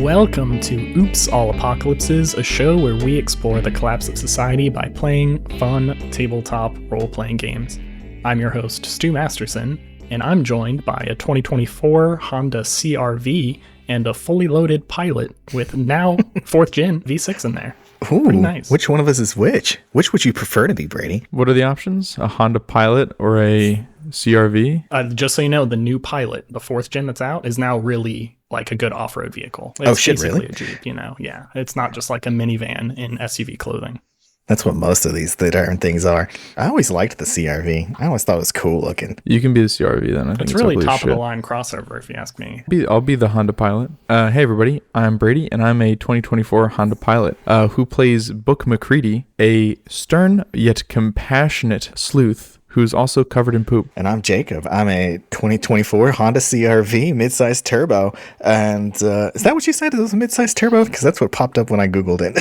Welcome to Oops All Apocalypses, a show where we explore the collapse of society by playing fun tabletop role-playing games. I'm your host, Stu Masterson, and I'm joined by a 2024 Honda CR-V and a fully loaded Pilot with now 4th gen V6 in there. Ooh, pretty nice. Which one of us is which? Which would you prefer to be, Brady? What are the options? A Honda Pilot or a CR-V? Just so you know, the new Pilot, the 4th gen that's out, is now really like a good off-road vehicle. It's oh shit, basically really? A Jeep, you know? Yeah, it's not just like a minivan in SUV clothing. That's what most of these darn things are. I always liked the CR-V. I always thought it was cool looking. You can be the CR-V then. I think It's really top of the line crossover, if you ask me. I'll be the Honda Pilot. Hey everybody, I'm Brady, and I'm a 2024 Honda Pilot who plays Book McCready, a stern yet compassionate sleuth who's also covered in poop. And I'm Jacob. I'm a 2024 Honda CR-V midsize turbo. And is that what you said? It was a midsize turbo? Because that's what popped up when I Googled it.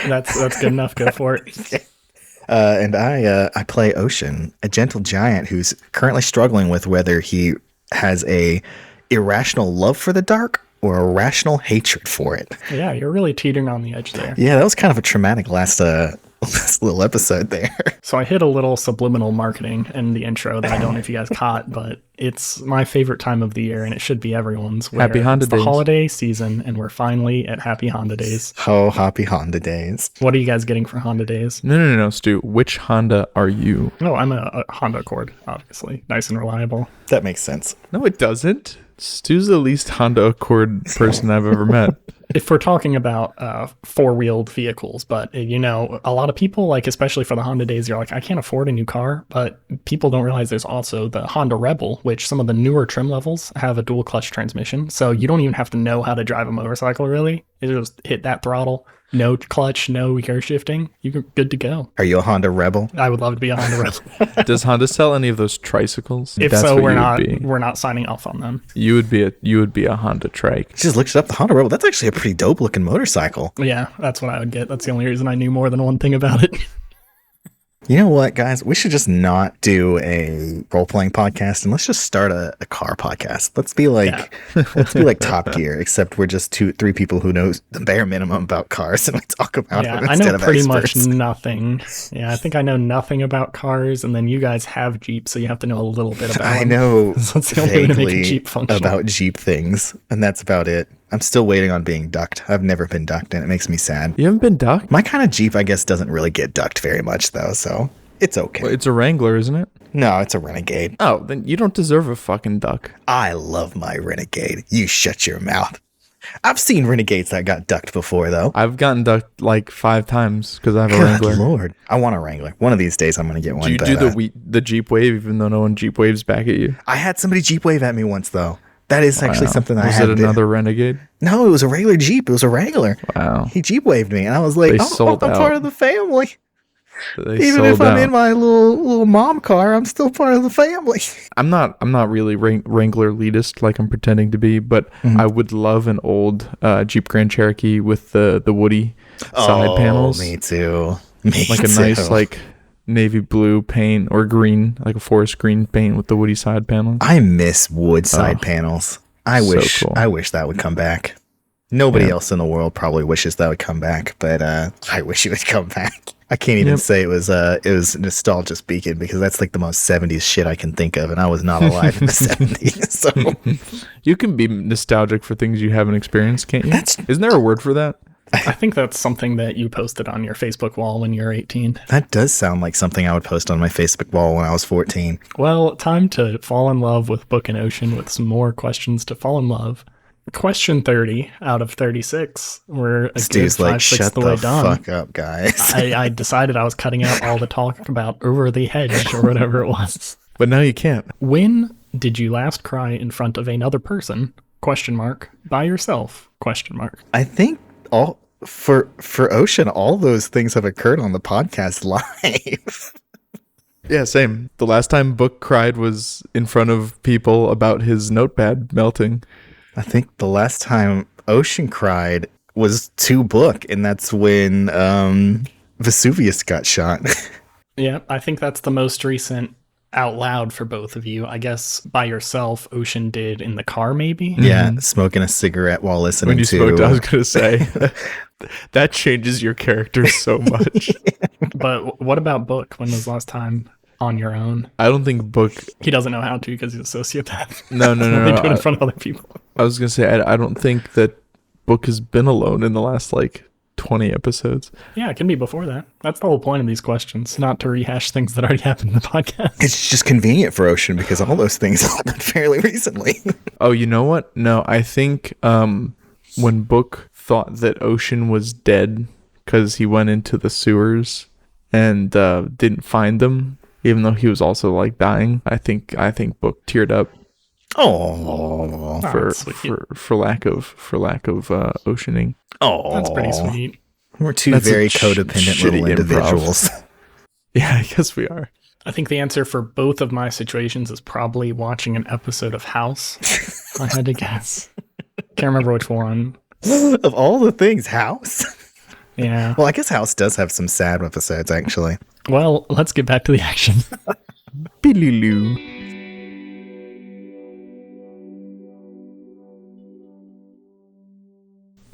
That's good enough. Go for it. And I play Ocean, a gentle giant who's currently struggling with whether he has a irrational love for the dark or a rational hatred for it. Yeah, you're really teetering on the edge there. Yeah, that was kind of a traumatic last little episode there. So I hit a little subliminal marketing in the intro that I don't know if you guys caught, but it's my favorite time of the year, and it should be everyone's. Happy Honda Days. It's the holiday season, and we're finally at Happy Honda Days. Oh, happy Honda Days. What are you guys getting for Honda Days? No, Stu. Which Honda are you? Oh, I'm a Honda Accord, obviously. Nice and reliable. That makes sense. No, it doesn't. Stu's the least Honda Accord person I've ever met. If we're talking about four-wheeled vehicles, but you know, a lot of people, like especially for the Honda Days, you're like, I can't afford a new car, but people don't realize there's also the Honda Rebel, which some of the newer trim levels have a dual clutch transmission, so you don't even have to know how to drive a motorcycle really. You just hit that throttle, no clutch, no gear shifting, you're good to go. Are you a Honda Rebel? I would love to be a Honda Rebel. Does Honda sell any of those tricycles? If That's so, what we're not signing off on them. You would be a Honda trike. Just looked it up. The Honda Rebel. That's actually a pretty dope looking motorcycle. Yeah, that's what I would get. That's the only reason I knew more than one thing about it. You know what, guys? We should just not do a role-playing podcast and let's just start a car podcast. Let's be like Top Gear, except we're just three people who know the bare minimum about cars and we talk about them I instead know of pretty experts. much nothing. Yeah, I think I know nothing about cars, and then you guys have Jeeps, so you have to know a little bit about I them. know That's the only way to make a Jeep vaguely functional. about Jeep things, and that's about it. I'm still waiting on being ducked. I've never been ducked, and it makes me sad. You haven't been ducked? My kind of Jeep, I guess, doesn't really get ducked very much, though, so it's okay. Well, it's a Wrangler, isn't it? No, it's a Renegade. Oh, then you don't deserve a fucking duck. I love my Renegade. You shut your mouth. I've seen Renegades that got ducked before, though. I've gotten ducked like 5 times because I have a God Wrangler. Lord. I want a Wrangler. One of these days I'm going to get one. Do you do the Jeep wave even though no one Jeep waves back at you? I had somebody Jeep wave at me once, though. That is actually something I had. Was it another Renegade? No, it was a regular Jeep. It was a Wrangler. Wow. He Jeep waved me, and I was like, I'm part of the family. Even if I'm in my little mom car, I'm still part of the family. I'm not really Wrangler elitist like I'm pretending to be, but I would love an old Jeep Grand Cherokee with the woody side panels. Me too. Like a nice like navy blue paint or green, like a forest green paint with the woody side panels. I miss wood side panels. I wish that would come back. Nobody else in the world probably wishes that would come back, but I wish it would come back. I can't even say it was nostalgia speaking because that's like the most 70s shit I can think of, and I was not alive in the 70s. So you can be nostalgic for things you haven't experienced, can't you? Isn't there a word for that? I think that's something that you posted on your Facebook wall when you were 18. That does sound like something I would post on my Facebook wall when I was 14. Well, time to fall in love with Book and Ocean with some more questions to fall in love. Question 30 out of 36. We're a Stu's good like, 5/6 shut the the way done. fuck up, guys. I decided I was cutting out all the talk about over the hedge or whatever it was. But now you can't. When did you last cry in front of another person? Question mark. By yourself? Question mark. I think for Ocean, all those things have occurred on the podcast live. Yeah, same. The last time Book cried was in front of people about his notepad melting. I think the last time Ocean cried was to Book, and that's when Vesuvius got shot. Yeah, I think that's the most recent out loud for both of you. I guess by yourself, Ocean did in the car, maybe? Yeah, smoking a cigarette while listening When you to... smoked, I was going to say, that changes your character so much. But what about Book? When was the last time on your own? I don't think Book... He doesn't know how to because he's a sociopath. No. They do it in front of other people. I was going to say, I don't think that Book has been alone in the last, 20 episodes. Yeah, it can be before that. That's the whole point of these questions, not to rehash things that already happened in the podcast. It's just convenient for Ocean because all those things happened fairly recently. Oh, you know what? No, I think when Book thought that Ocean was dead because he went into the sewers and didn't find them, even though he was also dying, I think Book teared up. Oh, for lack of oceaning. Oh, that's pretty sweet. We're two very codependent little individuals. Yeah, I guess we are. I think the answer for both of my situations is probably watching an episode of House. I had to guess. Can't remember which one. Of all the things, House? Yeah. Well, I guess House does have some sad episodes, actually. Well, let's get back to the action. Billy-loo.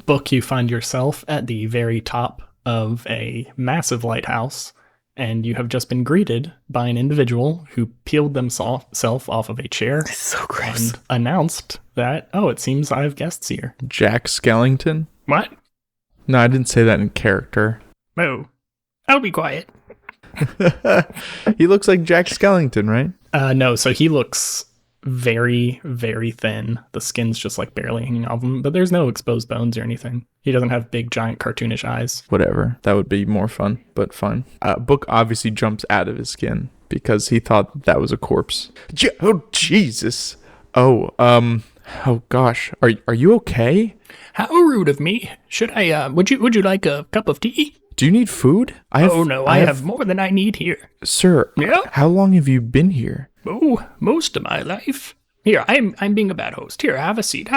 Book, you find yourself at the very top of a massive lighthouse, and you have just been greeted by an individual who peeled themselves off of a chair. It's so gross. And announced that, oh, it seems I have guests here. Jack Skellington? What? No, I didn't say that in character. Oh, I'll be quiet. He looks like Jack Skellington, right? No, so he looks very, very thin. The skin's just barely hanging off him, but there's no exposed bones or anything. He doesn't have big, giant, cartoonish eyes. Whatever. That would be more fun, but fine. Book obviously jumps out of his skin because he thought that was a corpse. Oh, Jesus. Oh, gosh. Are you okay? How rude of me. Should I, would you like a cup of tea? Do you need food? I have more than I need here. Sir, yeah? How long have you been here? Oh, most of my life. Here, I'm being a bad host. Here, have a seat.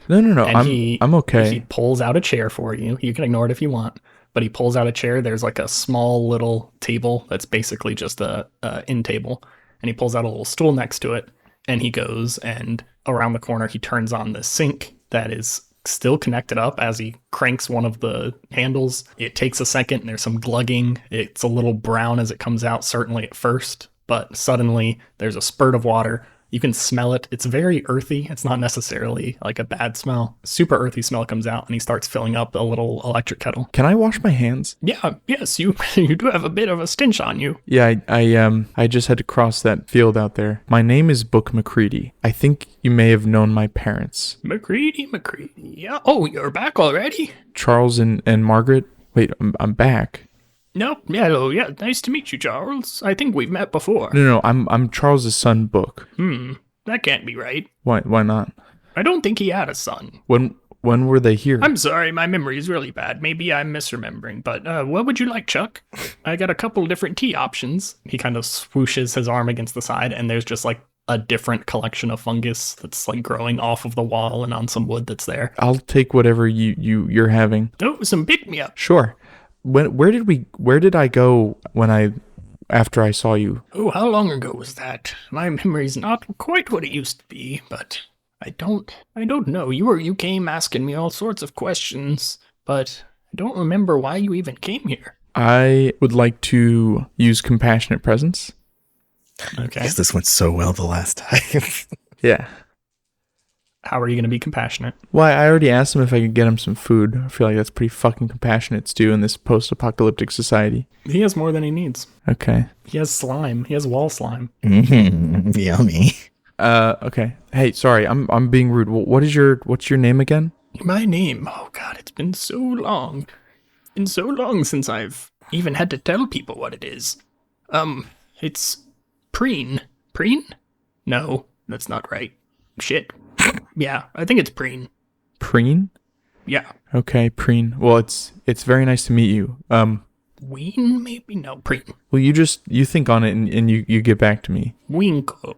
No. And I'm okay. He pulls out a chair for you. You can ignore it if you want. But he pulls out a chair. There's a small little table that's basically just a end table. And he pulls out a little stool next to it. And he goes and around the corner, he turns on the sink that is still connected up as he cranks one of the handles. It takes a second and there's some glugging. It's a little brown as it comes out, certainly at first, but suddenly there's a spurt of water. You can smell it. It's very earthy. It's not necessarily a bad smell. Super earthy smell comes out and he starts filling up a little electric kettle. Can I wash my hands? Yeah, yes, you do have a bit of a stench on you. Yeah, I just had to cross that field out there. My name is Book McCready. I think you may have known my parents. McCready. Yeah. Oh, you're back already? Charles and Margaret. Wait, I'm back. No, yeah, nice to meet you, Charles. I think we've met before. No, I'm Charles's son, Book. That can't be right. Why not? I don't think he had a son. When were they here? I'm sorry, my memory is really bad. Maybe I'm misremembering, but what would you like, Chuck? I got a couple different tea options. He kind of swooshes his arm against the side, and there's just a different collection of fungus that's growing off of the wall and on some wood that's there. I'll take whatever you're having. Oh, some pick-me-up. Sure. Where did I go after I saw you? Oh, how long ago was that? My memory's not quite what it used to be, but I don't know. You came asking me all sorts of questions, but I don't remember why you even came here. I would like to use compassionate presence. Okay. Because this went so well the last time. Yeah. How are you going to be compassionate? Well, I already asked him if I could get him some food. I feel like that's pretty fucking compassionate to do in this post-apocalyptic society. He has more than he needs. Okay. He has slime. He has wall slime. Mm-hmm. Yummy. Okay. Hey, sorry, I'm being rude. What's your name again? My name? Oh God, it's been so long. It's been so long since I've even had to tell people what it is. It's Preen. Preen? No, that's not right. Shit. Yeah, I think it's Preen. Preen? Yeah. Okay, Preen. Well, it's very nice to meet you. Ween, maybe? No, Preen. Well, you think on it and you get back to me. Winkle.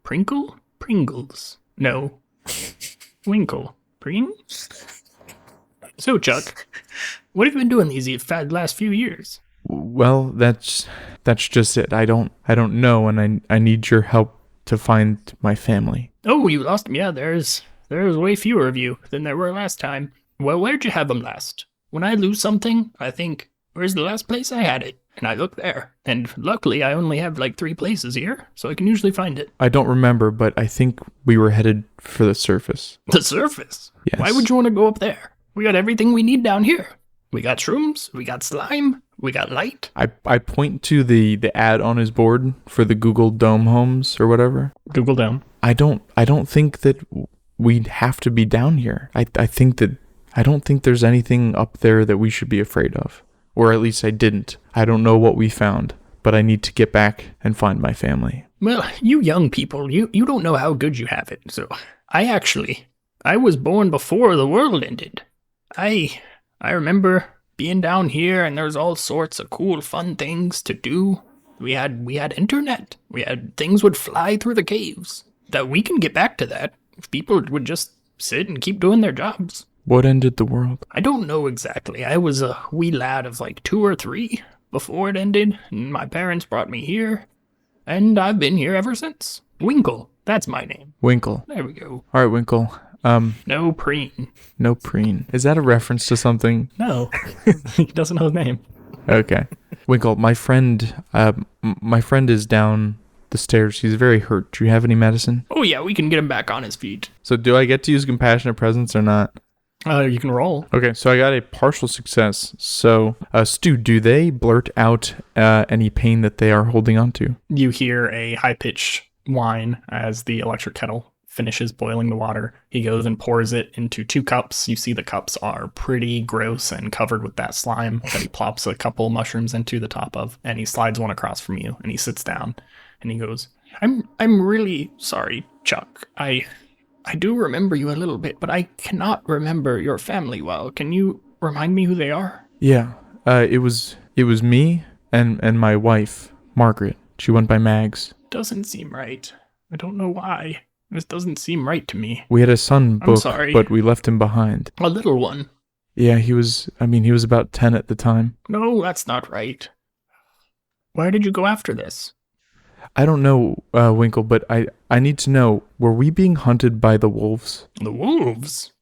Prinkle? Pringles. No. Winkle. Preen? So, Chuck, what have you been doing these last few years? Well, that's just it. I don't know, and I need your help to find my family. Oh, you lost them. Yeah, there's way fewer of you than there were last time. Well, where'd you have them last? When I lose something, I think, where's the last place I had it? And I look there. And luckily, I only have like 3 places here, so I can usually find it. I don't remember, but I think we were headed for the surface. The surface? Yes. Why would you want to go up there? We got everything we need down here. We got shrooms, we got slime, we got light. I point to the ad on his board for the Google Dome homes or whatever. Google Dome. I don't think that we'd have to be down here. I don't think there's anything up there that we should be afraid of. Or at least I didn't. I don't know what we found, but I need to get back and find my family. Well, you young people, you don't know how good you have it. So I was born before the world ended. I remember being down here and there was all sorts of cool, fun things to do. We had internet. We had things would fly through the caves. That we can get back to that if people would just sit and keep doing their jobs. What ended the world? I don't know exactly. I was a wee lad of like 2 or 3 before it ended, and my parents brought me here, and I've been here ever since. Winkle, that's my name. Winkle. There we go. All right, Winkle. No preen. No preen. Is that a reference to something? No, he doesn't know his name. Okay. Winkle, my friend is down the stairs. He's very hurt. Do you have any medicine? Oh yeah, we can get him back on his feet. So do I get to use compassionate presence or not? You can roll. Okay, so I got a partial success. So, Stu, do they blurt out any pain that they are holding on to? You hear a high-pitched whine as the electric kettle finishes boiling the water. He goes and pours it into 2 cups. You see the cups are pretty gross and covered with that slime that he plops a couple mushrooms into the top of, and he slides one across from you, and he sits down, and he goes, I'm really sorry, Chuck. I do remember you a little bit, but I cannot remember your family well. Can you remind me who they are? Yeah, it was me and my wife, Margaret. She went by Mags. Doesn't seem right. I don't know why. This doesn't seem right to me. We had a son, I'm sorry. But we left him behind. A little one. Yeah, he was about 10 at the time. No, that's not right. Why did you go after this? I don't know, Winkle, but I need to know, were we being hunted by the wolves? The wolves?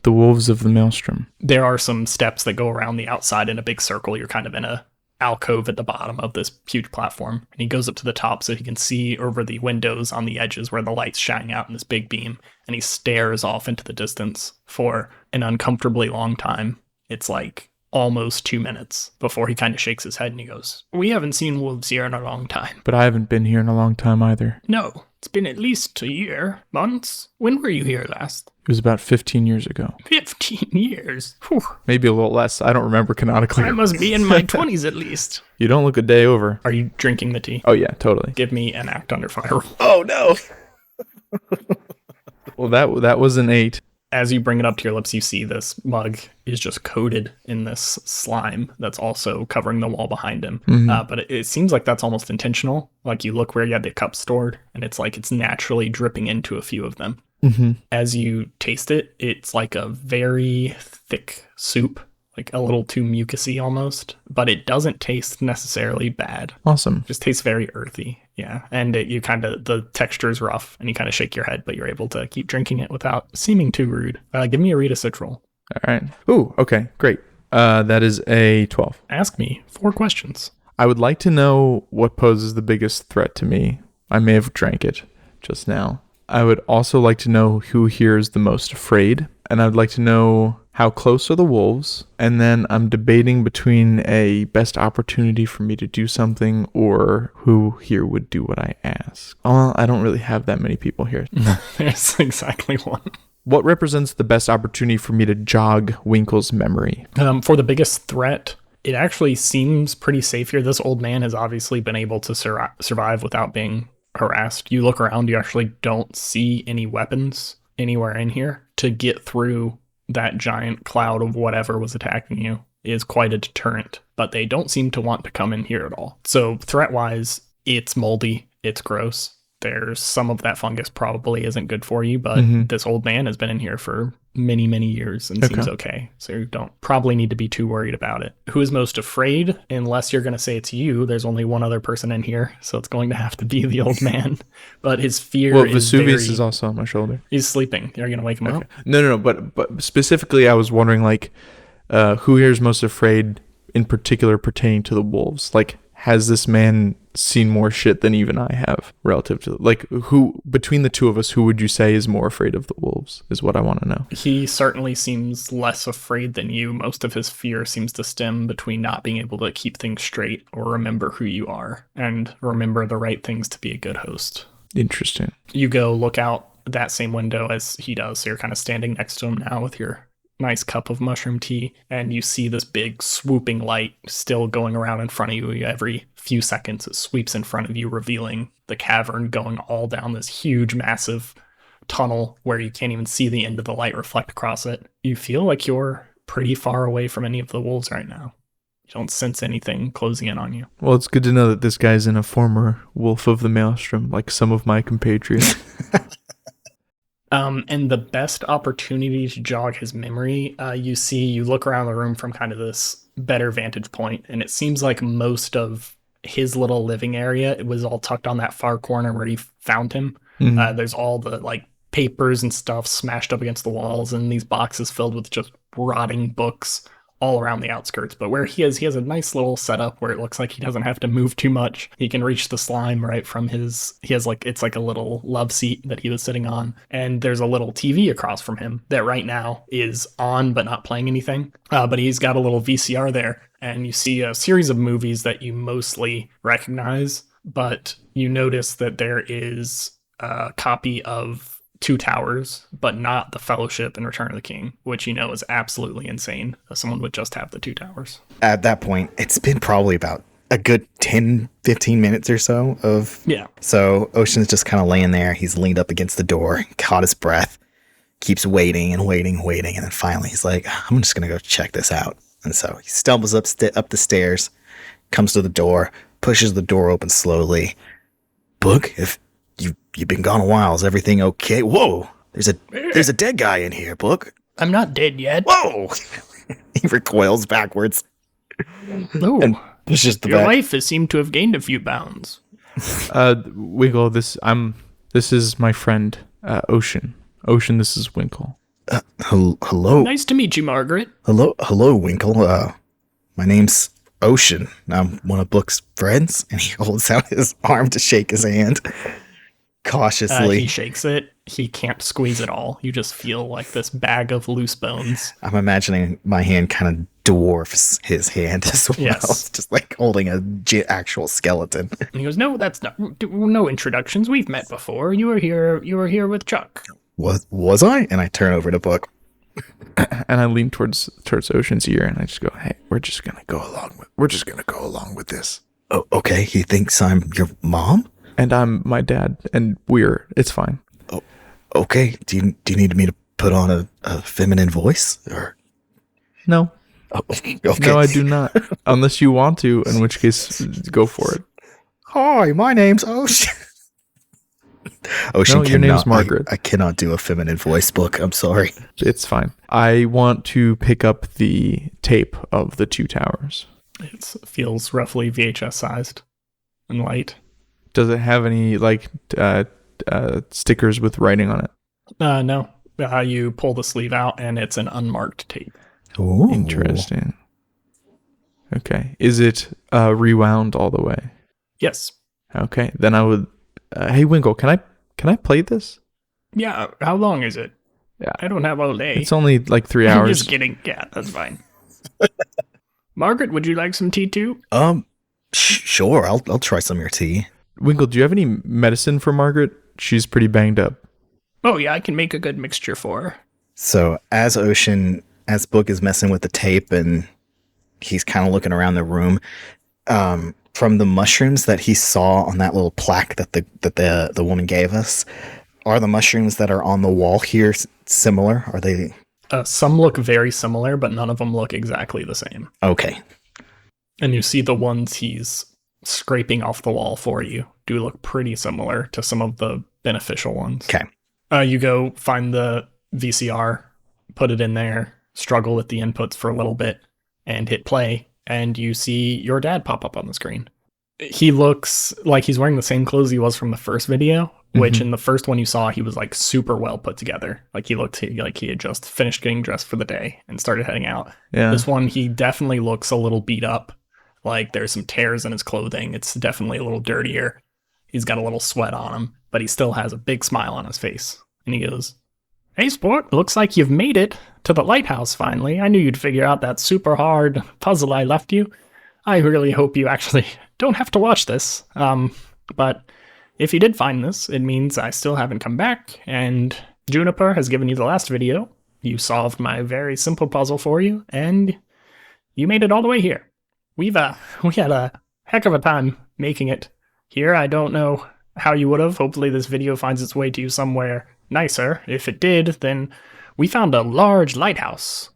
The wolves of the Maelstrom. There are some steps that go around the outside in a big circle. You're kind of in a alcove at the bottom of this huge platform. And he goes up to the top so he can see over the windows on the edges where the light's shining out in this big beam. And he stares off into the distance for an uncomfortably long time. It's like almost 2 minutes before he kind of shakes his head and he goes, we haven't seen wolves here in a long time. But I haven't been here in a long time either. No, it's been at least a year, months. When were you here last? It was about 15 years ago. 15 years? Whew. Maybe a little less. I don't remember canonically. I must be in my 20s at least. You don't look a day over. Are you drinking the tea? Oh yeah, totally. Give me an act under fire roll. Oh no. Well, that was an 8. As you bring it up to your lips, you see this mug is just coated in this slime that's also covering the wall behind him. Mm-hmm. But it seems like that's almost intentional. Like you look where you had the cups stored, and it's like it's naturally dripping into a few of them. Mm-hmm. As you taste it, it's like a very thick soup, like a little too mucusy almost, but it doesn't taste necessarily bad. Awesome. It just tastes very earthy. Yeah. And the texture is rough and you kind of shake your head, but you're able to keep drinking it without seeming too rude. Give me a read a cit roll. All right. Ooh, okay, great. That is a 12. Ask me 4 questions. I would like to know what poses the biggest threat to me. I may have drank it just now. I would also like to know who here is the most afraid. And I'd like to know how close are the wolves. And then I'm debating between a best opportunity for me to do something or who here would do what I ask. Oh, I don't really have that many people here. There's exactly one. What represents the best opportunity for me to jog Winkle's memory? For the biggest threat, it actually seems pretty safe here. This old man has obviously been able to survive without being harassed. You look around, you actually don't see any weapons anywhere in here. To get through that giant cloud of whatever was attacking you is quite a deterrent, but they don't seem to want to come in here at all. So threat-wise, it's moldy, it's gross. There's some of that fungus probably isn't good for you, but this old man has been in here for many, many years and seems okay. So you don't probably need to be too worried about it. Who is most afraid? Unless you're going to say it's you, there's only one other person in here, so it's going to have to be the old man. But his fear is Vesuvius is also on my shoulder. He's sleeping. You're going to wake him up? No. But specifically, I was wondering, like, who here is most afraid in particular pertaining to the wolves? Like, has this man seen more shit than even I have relative to, like, who between the two of us, who would you say is more afraid of the wolves is what I want to know. He certainly seems less afraid than you. Most of his fear seems to stem between not being able to keep things straight or remember who you are and remember the right things to be a good host. Interesting. You go look out that same window as he does. So you're kind of standing next to him now with your nice cup of mushroom tea, and you see this big swooping light still going around in front of you. Every few seconds it sweeps in front of you, revealing the cavern going all down this huge massive tunnel where you can't even see the end of the light reflect across it. You feel like you're pretty far away from any of the wolves right now. You don't sense anything closing in on you. Well, it's good to know that this guy's in a former Wolf of the Maelstrom, like some of my compatriots. And the best opportunity to jog his memory, you look around the room from kind of this better vantage point, and it seems like most of his little living area, it was all tucked on that far corner where you found him. Mm-hmm. There's all the like papers and stuff smashed up against the walls, and these boxes filled with just rotting books all around the outskirts. But where he has a nice little setup where it looks like he doesn't have to move too much. He can reach the slime right from it's like a little love seat that he was sitting on. And there's a little TV across from him that right now is on, but not playing anything. But he's got a little VCR there, and you see a series of movies that you mostly recognize, but you notice that there is a copy of Two Towers, but not the Fellowship and Return of the King, which you know is absolutely insane. Someone would just have the Two Towers. At that point, it's been probably about a good 10, 15 minutes or so of... Yeah. So Ocean's just kind of laying there. He's leaned up against the door, caught his breath, keeps waiting and waiting and waiting. And then finally he's like, I'm just going to go check this out. And so he stumbles up the stairs, comes to the door, pushes the door open slowly. Book, if you've been gone a while, is everything okay? Whoa, there's a dead guy in here, Book. I'm not dead yet. Whoa! He recoils backwards. No. And pushes the Your back. life has seemed to have gained a few pounds. Winkle, this is my friend, Ocean. Ocean, this is Winkle. Hello. Nice to meet you, Margaret. Hello, Winkle. My name's Ocean. I'm one of Book's friends, and he holds out his arm to shake his hand. Cautiously. He shakes it. He can't squeeze it all. You just feel like this bag of loose bones. I'm imagining my hand kind of dwarfs his hand as well. Yes. Just like holding a actual skeleton. And he goes, no, that's not, no introductions. We've met before. You were here with Chuck. Was I? And I turn over to Book. And I lean towards Ocean's ear, and I just go, "Hey, we're just gonna go along with this." Oh, okay. He thinks I'm your mom, and I'm my dad, and it's fine. Oh, okay. Do you need me to put on a feminine voice or? No. Oh, okay. No, I do not. Unless you want to, in which case, go for it. Hi, my name's Ocean. Ocean, no, your name's Margaret. I cannot do a feminine voice, Book. I'm sorry. It's fine. I want to pick up the tape of the Two Towers. It feels roughly VHS sized and light. Does it have any stickers with writing on it? No. You pull the sleeve out and it's an unmarked tape. Ooh. Interesting. Okay. Is it rewound all the way? Yes. Okay. Then I would. Hey, Winkle, can I play this? Yeah. How long is it? Yeah. I don't have all day. It's only like 3 hours. I'm just kidding. Yeah, that's fine. Margaret, would you like some tea too? Sure. I'll try some of your tea. Winkle, do you have any medicine for Margaret? She's pretty banged up. Oh yeah, I can make a good mixture for her. So as Book is messing with the tape and he's kind of looking around the room, from the mushrooms that he saw on that little plaque that the woman gave us, are the mushrooms that are on the wall here similar? Are they? Some look very similar, but none of them look exactly the same. Okay. And you see the ones he's scraping off the wall for you do look pretty similar to some of the beneficial ones. Okay. You go find the VCR put it in there, struggle with the inputs for a little bit, and hit play, and you see your dad pop up on the screen. He looks like he's wearing the same clothes he was from the first video, which in the first one you saw, he was like super well put together. Like he looked like he had just finished getting dressed for the day and started heading out. Yeah. This one, he definitely looks a little beat up. Like there's some tears in his clothing. It's definitely a little dirtier. He's got a little sweat on him, but he still has a big smile on his face. And he goes, "Hey, sport, looks like you've made it to the lighthouse finally. I knew you'd figure out that super hard puzzle I left you. I really hope you actually don't have to watch this. But if you did find this, it means I still haven't come back, and Juniper has given you the last video. You solved my very simple puzzle for you, and you made it all the way here. We had a heck of a time making it here. I don't know how you would have. Hopefully this video finds its way to you somewhere nicer. If it did, then we found a large lighthouse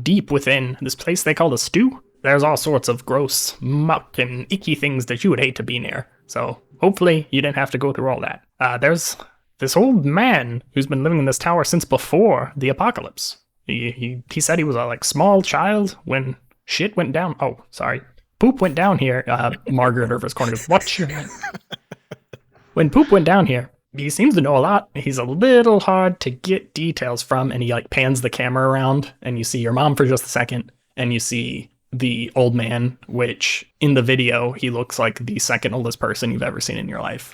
deep within this place they call the stew. There's all sorts of gross muck and icky things that you would hate to be near. So hopefully you didn't have to go through all that. There's this old man who's been living in this tower since before the apocalypse. He said he was a small child when shit went down. Oh, sorry. Poop went down here. Margaret over his corner goes, "What's your name?" When poop went down here, he seems to know a lot. He's a little hard to get details from, and he pans the camera around, and you see your mom for just a second, and you see the old man, which in the video, he looks like the second oldest person you've ever seen in your life,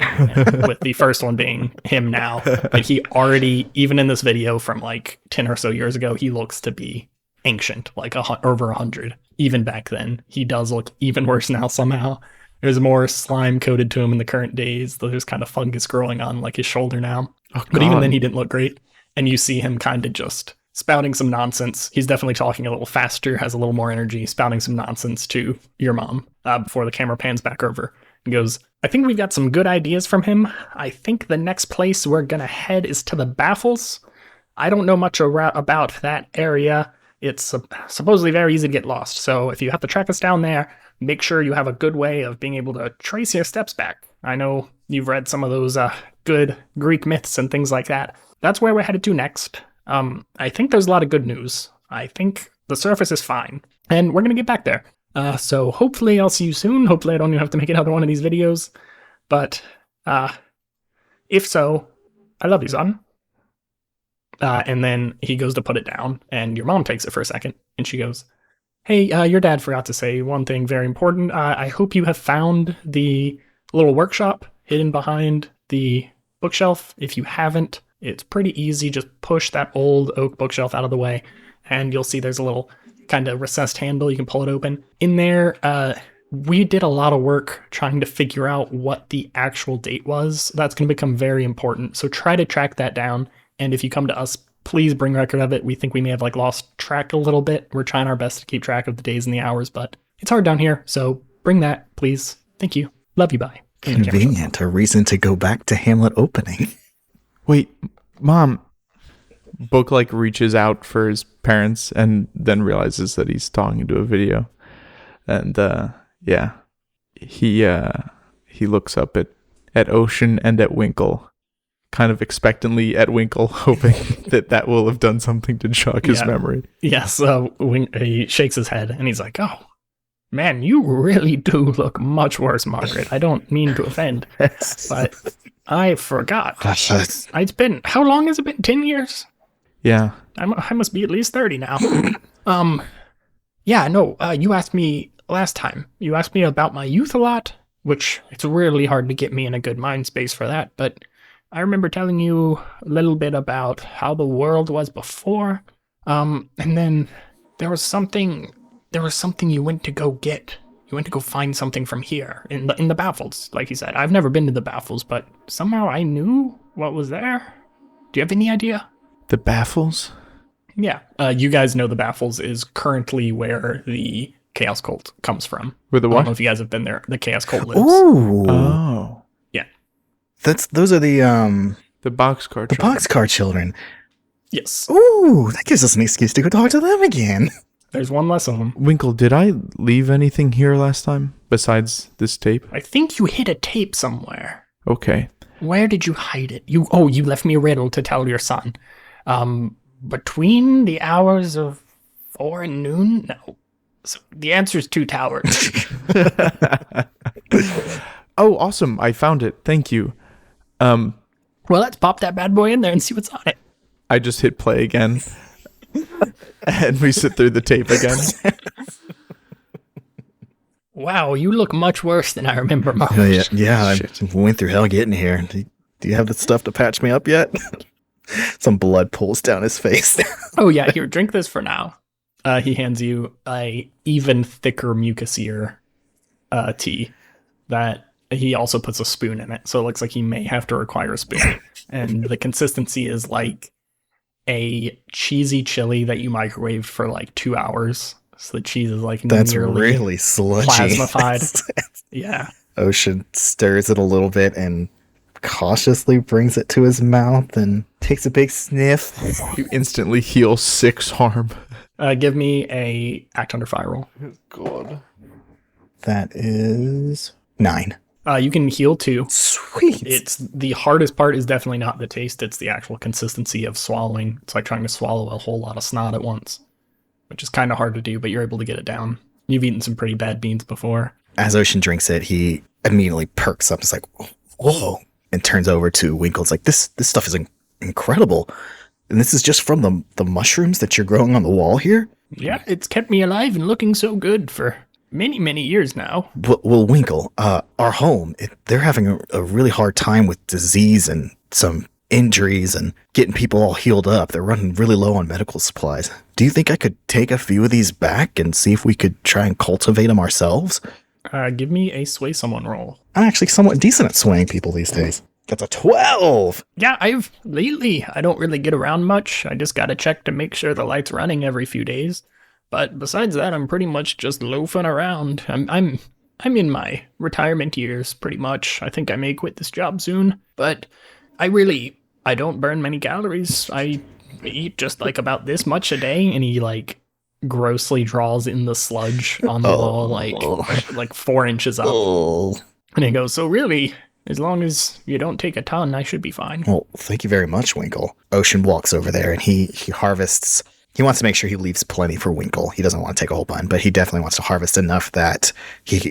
with the first one being him now. But he already, even in this video from 10 or so years ago, he looks to be ancient, over 100. Even back then, he does look even worse now somehow. There's more slime coated to him in the current days. There's kind of fungus growing on his shoulder now. Oh, but even then, he didn't look great. And you see him kind of just spouting some nonsense. He's definitely talking a little faster, has a little more energy, spouting some nonsense to your mom before the camera pans back over. He goes, "I think we've got some good ideas from him. I think the next place we're going to head is to the Baffles. I don't know much about that area. It's supposedly very easy to get lost. So if you have to track us down there, make sure you have a good way of being able to trace your steps back. I know you've read some of those good Greek myths and things like that. That's where we're headed to next. I think there's a lot of good news. I think the surface is fine, and we're going to get back there. So hopefully I'll see you soon. Hopefully I don't even have to make another one of these videos. But if so, I love you, son." And then he goes to put it down, and your mom takes it for a second, and she goes, "Hey, your dad forgot to say one thing very important. I hope you have found the little workshop hidden behind the bookshelf. If you haven't, it's pretty easy. Just push that old oak bookshelf out of the way, and you'll see there's a little kind of recessed handle. You can pull it open. In there, we did a lot of work trying to figure out what the actual date was. That's going to become very important, so try to track that down. And if you come to us, please bring record of it. We think we may have lost track a little bit. We're trying our best to keep track of the days and the hours, but it's hard down here. So bring that, please. Thank you. Love you. Bye." Convenient. A reason to go back to Hamlet opening. Wait, Mom. Book reaches out for his parents and then realizes that he's talking to a video. And yeah. He looks up at Ocean and at Winkle, kind of expectantly at Winkle, hoping that will have done something to jog his memory. Yes, he shakes his head and he's like, "Oh, man, you really do look much worse, Margaret. I don't mean to offend, but I forgot. It's been, how long has it been? 10 years? Yeah. I must be at least 30 now." Yeah, no, you asked me last time. You asked me about my youth a lot, which it's really hard to get me in a good mind space for that, but I remember telling you a little bit about how the world was before, and then there was something you went to go get. You went to go find something from here, in the Baffles, like you said. I've never been to the Baffles, but somehow I knew what was there. Do you have any idea? The Baffles? Yeah, you guys know the Baffles is currently where the Chaos Cult comes from. Where the what? I don't know if you guys have been there. The Chaos Cult lives. Ooh. Oh. Those are the boxcar the boxcar children. Yes. Ooh, that gives us an excuse to go talk to them again. There's one less of them. Winkle, did I leave anything here last time besides this tape? I think you hid a tape somewhere. Okay. Where did you hide it? You left me a riddle to tell your son. between the hours of 4 and noon? No. So the answer is 2 towers. Oh, awesome. I found it. Thank you. Well, let's pop that bad boy in there and see what's on it. I just hit play again. And we sit through the tape again. Wow, you look much worse than I remember, Mark. Yeah, I went through hell getting here. Do you have the stuff to patch me up yet? Some blood pools down his face. Oh, yeah, here, drink this for now. He hands you a even thicker mucusier tea that he also puts a spoon in it. So it looks like he may have to require a spoon. And the consistency is like a cheesy chili that you microwaved for like 2 hours. So the cheese is like that's really sludgy. Plasmified. Yeah. Ocean stirs it a little bit and cautiously brings it to his mouth and takes a big sniff. You instantly heal 6 harm. Give me a act under fire roll. God. That is 9. You can heal 2. Sweet. It's the hardest part is definitely not the taste. It's the actual consistency of swallowing. It's like trying to swallow a whole lot of snot at once, which is kind of hard to do, but you're able to get it down. You've eaten some pretty bad beans before. As Ocean drinks it, he immediately perks up. It's like, whoa, and turns over to Winkle. It's like, this stuff is incredible. And this is just from the mushrooms that you're growing on the wall here? Yeah, it's kept me alive and looking so good for many, many years now. Well, Winkle, our home, they're having a really hard time with disease and some injuries and getting people all healed up. They're running really low on medical supplies. Do you think I could take a few of these back and see if we could try and cultivate them ourselves? Give me a sway someone roll. I'm actually somewhat decent at swaying people these days. That's a 12! Yeah, I don't really get around much. I just gotta check to make sure the light's running every few days. But besides that, I'm pretty much just loafing around. I'm in my retirement years, pretty much. I think I may quit this job soon. But I don't burn many calories. I eat just like about this much a day, and he like grossly draws in the sludge on the wall like 4 inches up. And he goes, so really, as long as you don't take a ton, I should be fine. Well, thank you very much, Winkle. Ocean walks over there and he harvests. He wants to make sure he leaves plenty for Winkle. He doesn't want to take a whole bun, but he definitely wants to harvest enough that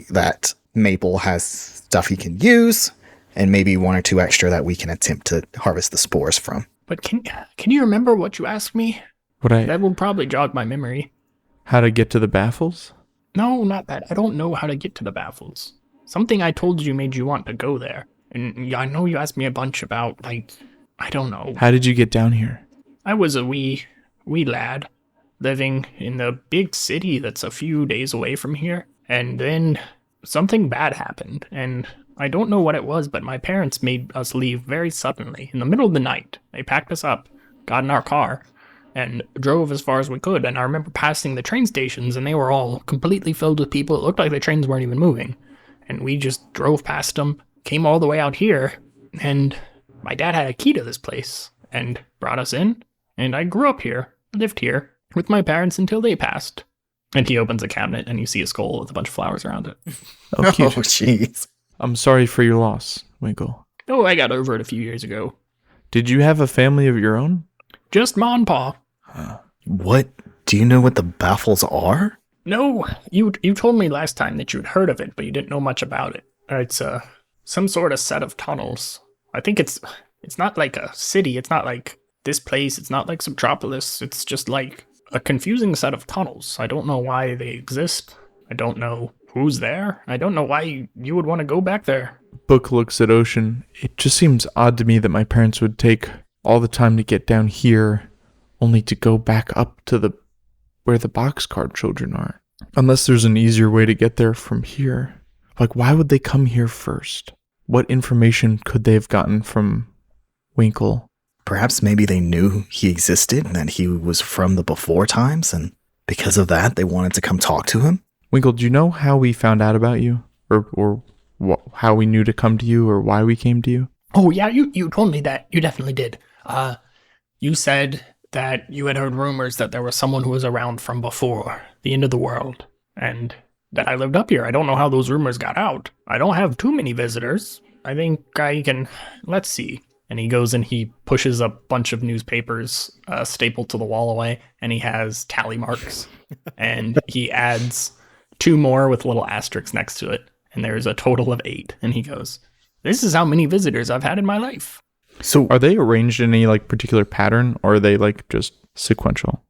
that Maple has stuff he can use, and maybe 1 or 2 extra that we can attempt to harvest the spores from. But can you remember what you asked me? That will probably jog my memory. How to get to the baffles? No, not that. I don't know how to get to the baffles. Something I told you made you want to go there. And I know you asked me a bunch about, like, I don't know. How did you get down here? I was a wee lad living in the big city that's a few days away from here. And then something bad happened. And I don't know what it was, but my parents made us leave very suddenly. In the middle of the night, they packed us up, got in our car, and drove as far as we could. And I remember passing the train stations, and they were all completely filled with people. It looked like the trains weren't even moving. And we just drove past them, came all the way out here, and my dad had a key to this place, and brought us in, and I grew up here, lived here, with my parents until they passed. And he opens a cabinet, and you see a skull with a bunch of flowers around it. Oh, cute. Oh, jeez. I'm sorry for your loss, Winkle. Oh, I got over it a few years ago. Did you have a family of your own? Just Ma and Pa. What? Do you know what the baffles are? No, you told me last time that you'd heard of it, but you didn't know much about it. It's some sort of set of tunnels. I think it's not like a city. It's not like this place. It's not like Subtropolis. It's just like a confusing set of tunnels. I don't know why they exist. I don't know who's there. I don't know why you would want to go back there. Book looks at Ocean. It just seems odd to me that my parents would take all the time to get down here, only to go back up to where the boxcar children are. Unless there's an easier way to get there from here. Like, why would they come here first? What information could they have gotten from Winkle? Perhaps maybe they knew he existed and that he was from the before times, and because of that, they wanted to come talk to him. Winkle, do you know how we found out about you? Or how we knew to come to you, or why we came to you? Oh, yeah, you told me that. You definitely did. You said that you had heard rumors that there was someone who was around from before the end of the world, and that I lived up here. I don't know how those rumors got out. I don't have too many visitors. I think I can... Let's see. And he goes and he pushes a bunch of newspapers stapled to the wall away, and he has tally marks. And he adds 2 more with little asterisks next to it. And there's a total of 8. And he goes, "This is how many visitors I've had in my life." So are they arranged in any like particular pattern, or are they like just sequential?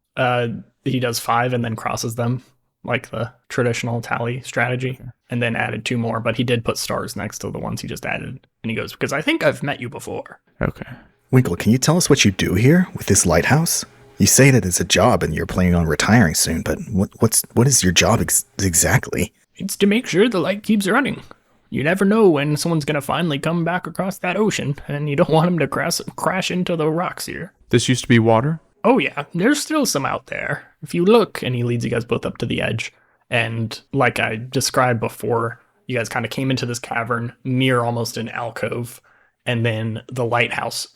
He does 5 and then crosses them like the traditional tally strategy, and then added 2 more, but he did put stars next to the ones he just added. And he goes, "Because I think I've met you before." Okay. Winkle, can you tell us what you do here with this lighthouse? You say that it's a job and you're planning on retiring soon, but what is your job exactly? It's to make sure the light keeps running. You never know when someone's going to finally come back across that ocean, and you don't want them to crash into the rocks here. This used to be water? Oh yeah, there's still some out there. If you look, and he leads you guys both up to the edge, and like I described before, you guys kind of came into this cavern near almost an alcove, and then the lighthouse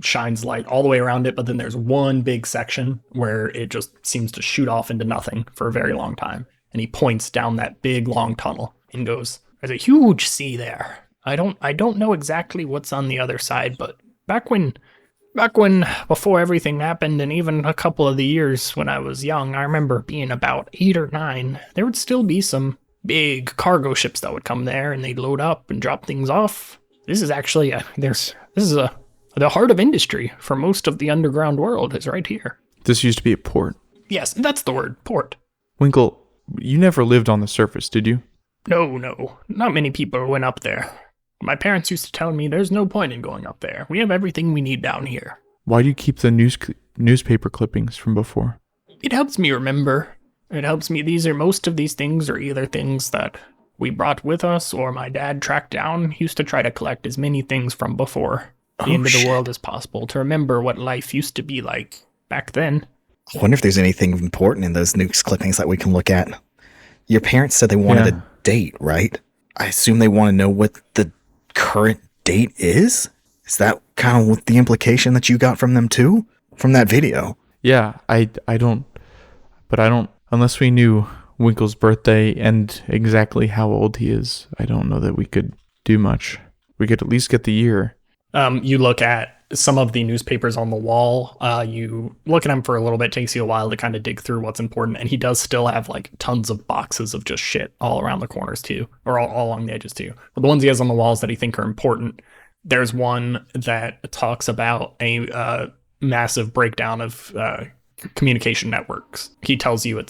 shines light all the way around it, but then there's one big section where it just seems to shoot off into nothing for a very long time. And he points down that big long tunnel and goes, "There's a huge sea there. I don't know exactly what's on the other side, but back when before everything happened, and even a couple of the years when I was young, I remember being about 8 or 9, there would still be some big cargo ships that would come there, and they'd load up and drop things off. This is actually the heart of industry for most of the underground world is right here." This used to be a port. Yes, that's the word, port. Winkle, you never lived on the surface, did you? No, not many people went up there. My parents used to tell me there's no point in going up there. We have everything we need down here. Why do you keep the newspaper clippings from before? It helps me remember. It helps me. Most of these things are either things that we brought with us or my dad tracked down. He used to try to collect as many things from before the end of the world as possible to remember what life used to be like back then. I wonder if there's anything important in those news clippings that we can look at. Your parents said they wanted a date, right? I assume they want to know what the current date is? Is that kind of what the implication that you got from them too? From that video? Yeah, I don't, unless we knew Winkle's birthday and exactly how old he is, I don't know that we could do much. We could at least get the year. You look at some of the newspapers on the wall. You look at them for a little bit. It takes you a while to kind of dig through what's important. And he does still have like tons of boxes of just shit all around the corners too, or all along the edges too. But the ones he has on the walls that he think are important, there's one that talks about a massive breakdown of communication networks. He tells you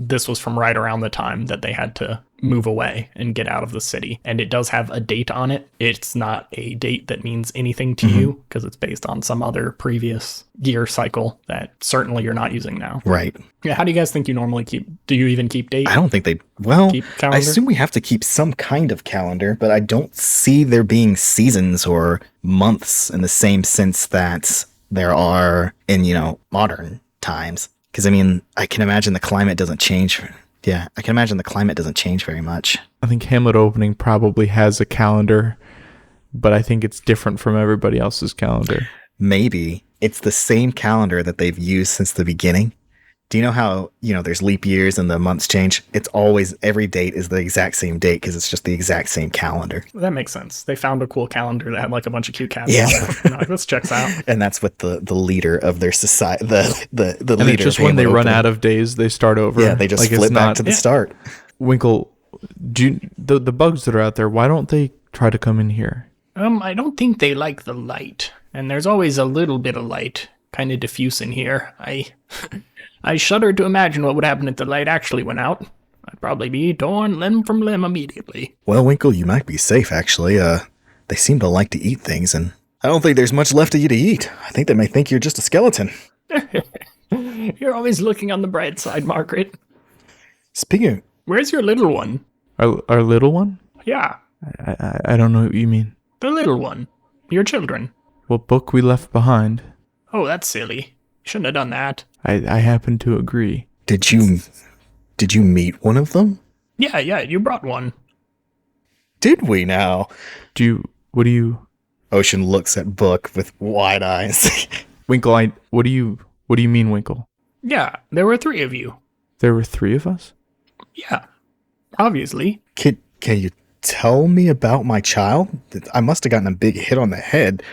this was from right around the time that they had to move away and get out of the city. And it does have a date on it. It's not a date that means anything to you because it's based on some other previous year cycle that certainly you're not using now. Right. Yeah. How do you guys think you normally do you even keep date? I don't think I assume we have to keep some kind of calendar, but I don't see there being seasons or months in the same sense that there are in, modern times. Because, I can imagine the climate doesn't change. Yeah, I can imagine the climate doesn't change very much. I think Hamlet Opening probably has a calendar, but I think it's different from everybody else's calendar. Maybe. It's the same calendar that they've used since the beginning. Do you know how, there's leap years and the months change? It's always, every date is the exact same date because it's just the exact same calendar. That makes sense. They found a cool calendar that had like a bunch of cute cats on it. Like, this checks out. And that's what the leader of their society, the and leader it's just of when they Hamlet run Opening. out of days, they start over. Yeah, they just flip back to the start. Winkle, the bugs that are out there, why don't they try to come in here? I don't think they like the light. And there's always a little bit of light kind of diffuse in here. I shudder to imagine what would happen if the light actually went out. I'd probably be torn limb from limb immediately. Well, Winkle, you might be safe, actually. They seem to like to eat things, and I don't think there's much left of you to eat. I think they may think you're just a skeleton. You're always looking on the bright side, Margaret. Speaking. Where's your little one? Our little one? Yeah. I don't know what you mean. The little one. Your children. What book we left behind? Oh, that's silly. Shouldn't have done that. I happen to agree. Did you meet one of them? Yeah, you brought one. Did we now? What do you... Ocean looks at Book with wide eyes. Winkle, what do you mean, Winkle? Yeah, there were 3 of you. There were 3 of us? Yeah, obviously. Can you tell me about my child? I must have gotten a big hit on the head.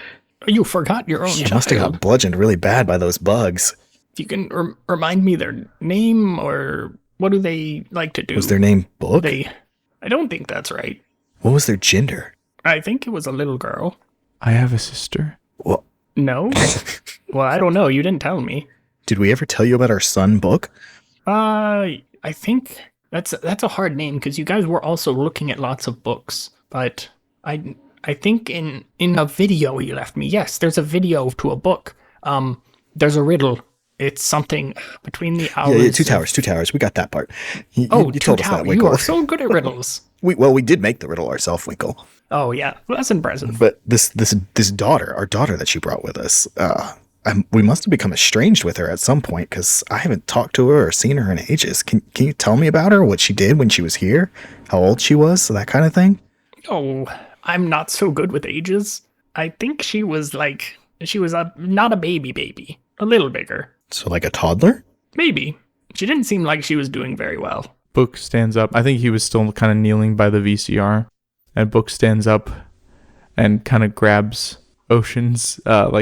You forgot your own She child. must have got bludgeoned really bad by those bugs. You can remind me their name, or what do they like to do? Was their name Book? I don't think that's right. What was their gender? I think it was a little girl. I have a sister. Well, No? Well, I don't know. You didn't tell me. did we ever tell you about our son, Book? I think that's a hard name because you guys were also looking at lots of books. But I think in a video you left me. Yes, there's a video to a book. There's a riddle. It's something between the hours. Yeah, two towers. We got that part. You told us that, You Winkle. are so good at riddles. We did make the riddle ourselves, Winkle. Oh yeah, well, that's impressive. But this daughter, our daughter that you brought with us, we must have become estranged with her at some point because I haven't talked to her or seen her in ages. Can you tell me about her? What she did when she was here? How old she was? That kind of thing? Oh, I'm not so good with ages. I think she was not a baby, a little bigger. So like a toddler? Maybe. She didn't seem like she was doing very well. Book stands up. I think he was still kind of kneeling by the VCR. And Book stands up and kind of grabs Ocean's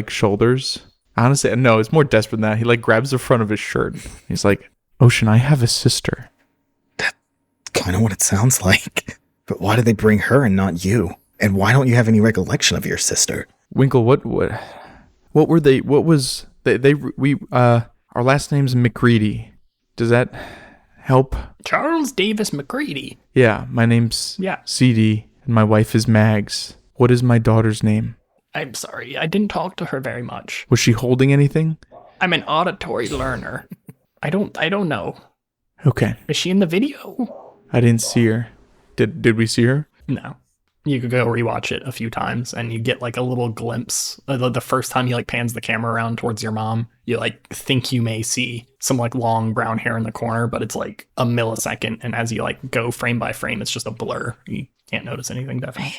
shoulders. Honestly, no, it's more desperate than that. He grabs the front of his shirt. He's like, Ocean, I have a sister. That's kind of what it sounds like. But why did they bring her and not you? And why don't you have any recollection of your sister? Winkle, what were they? What was our last name's McCready. Does that help? Charles Davis McCready. Yeah, my name's CD and my wife is Mags. What is my daughter's name? I'm sorry, I didn't talk to her very much. Was she holding anything? I'm an auditory learner. I don't know. Okay. Is she in the video? I didn't see her. Did we see her? No. You could go rewatch it a few times and you get a little glimpse. The first time he pans the camera around towards your mom, you think you may see some long brown hair in the corner, but it's a millisecond. And as you go frame by frame, it's just a blur. You can't notice anything definitely.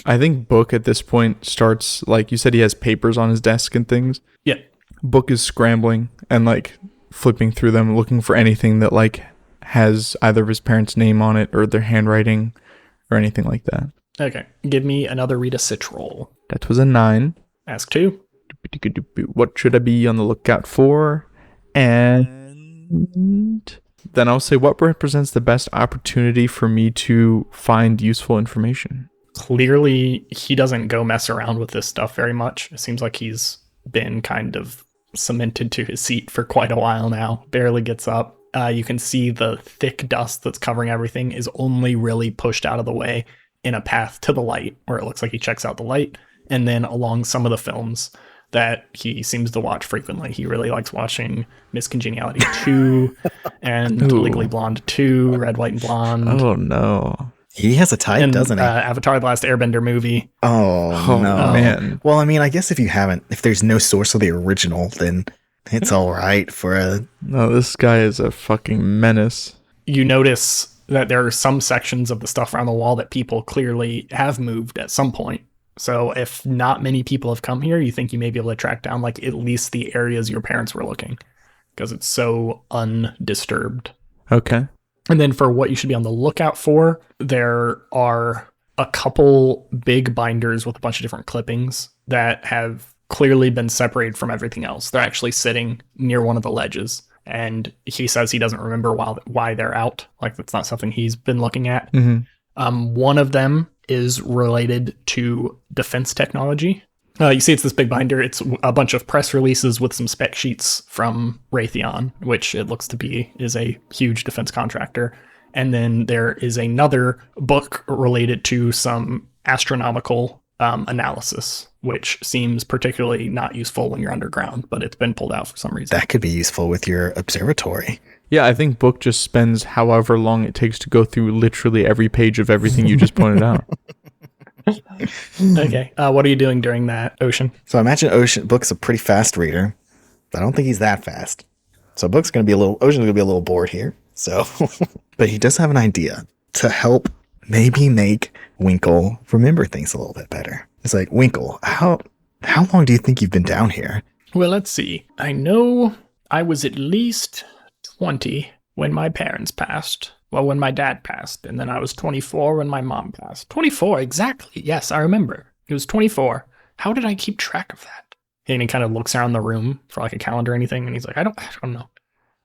I think Book at this point starts, you said he has papers on his desk and things. Yeah. Book is scrambling and flipping through them, looking for anything that has either of his parents' name on it or their handwriting or anything like that. Okay. Give me another read a sit roll. That was a 9. Ask 2. What should I be on the lookout for? And then I'll say, what represents the best opportunity for me to find useful information? Clearly, he doesn't go mess around with this stuff very much. It seems like he's been kind of cemented to his seat for quite a while now. Barely gets up. You can see the thick dust that's covering everything is only really pushed out of the way in a path to the light, where it looks like he checks out the light, and then along some of the films that he seems to watch frequently. He really likes watching Miss Congeniality 2 and Legally Blonde 2, Red, White, and Blonde. Oh, no. He has a type, doesn't he? Avatar: The Last Airbender movie. Oh, no. Man. Well, I guess if there's no source of the original, then it's all right for a... No, this guy is a fucking menace. You notice that there are some sections of the stuff around the wall that people clearly have moved at some point. So if not many people have come here, you think you may be able to track down at least the areas your parents were looking, because it's so undisturbed. Okay. And then for what you should be on the lookout for, there are a couple big binders with a bunch of different clippings that have clearly been separated from everything else. They're actually sitting near one of the ledges. And he says he doesn't remember why they're out. That's not something he's been looking at. Mm-hmm. One of them is related to defense technology. You see it's this big binder. It's a bunch of press releases with some spec sheets from Raytheon, which it looks to be is a huge defense contractor. And then there is another book related to some astronomical analysis, which seems particularly not useful when you're underground, but it's been pulled out for some reason. That could be useful with your observatory. Yeah, I think Book just spends however long it takes to go through literally every page of everything you just pointed out. Okay. What are you doing during that, Ocean? So I imagine Book's a pretty fast reader, but I don't think he's that fast. So Ocean's going to be a little bored here. So, but he does have an idea to help maybe make Winkle remember things a little bit better. It's like, Winkle, how long do you think you've been down here? Well, let's see. I know I was at least 20 when my parents passed. Well, when my dad passed, and then I was 24 when my mom passed. 24, exactly. Yes, I remember. It was 24. how did I keep track of that? And he kind of looks around the room for like a calendar or anything, and he's like, I don't know.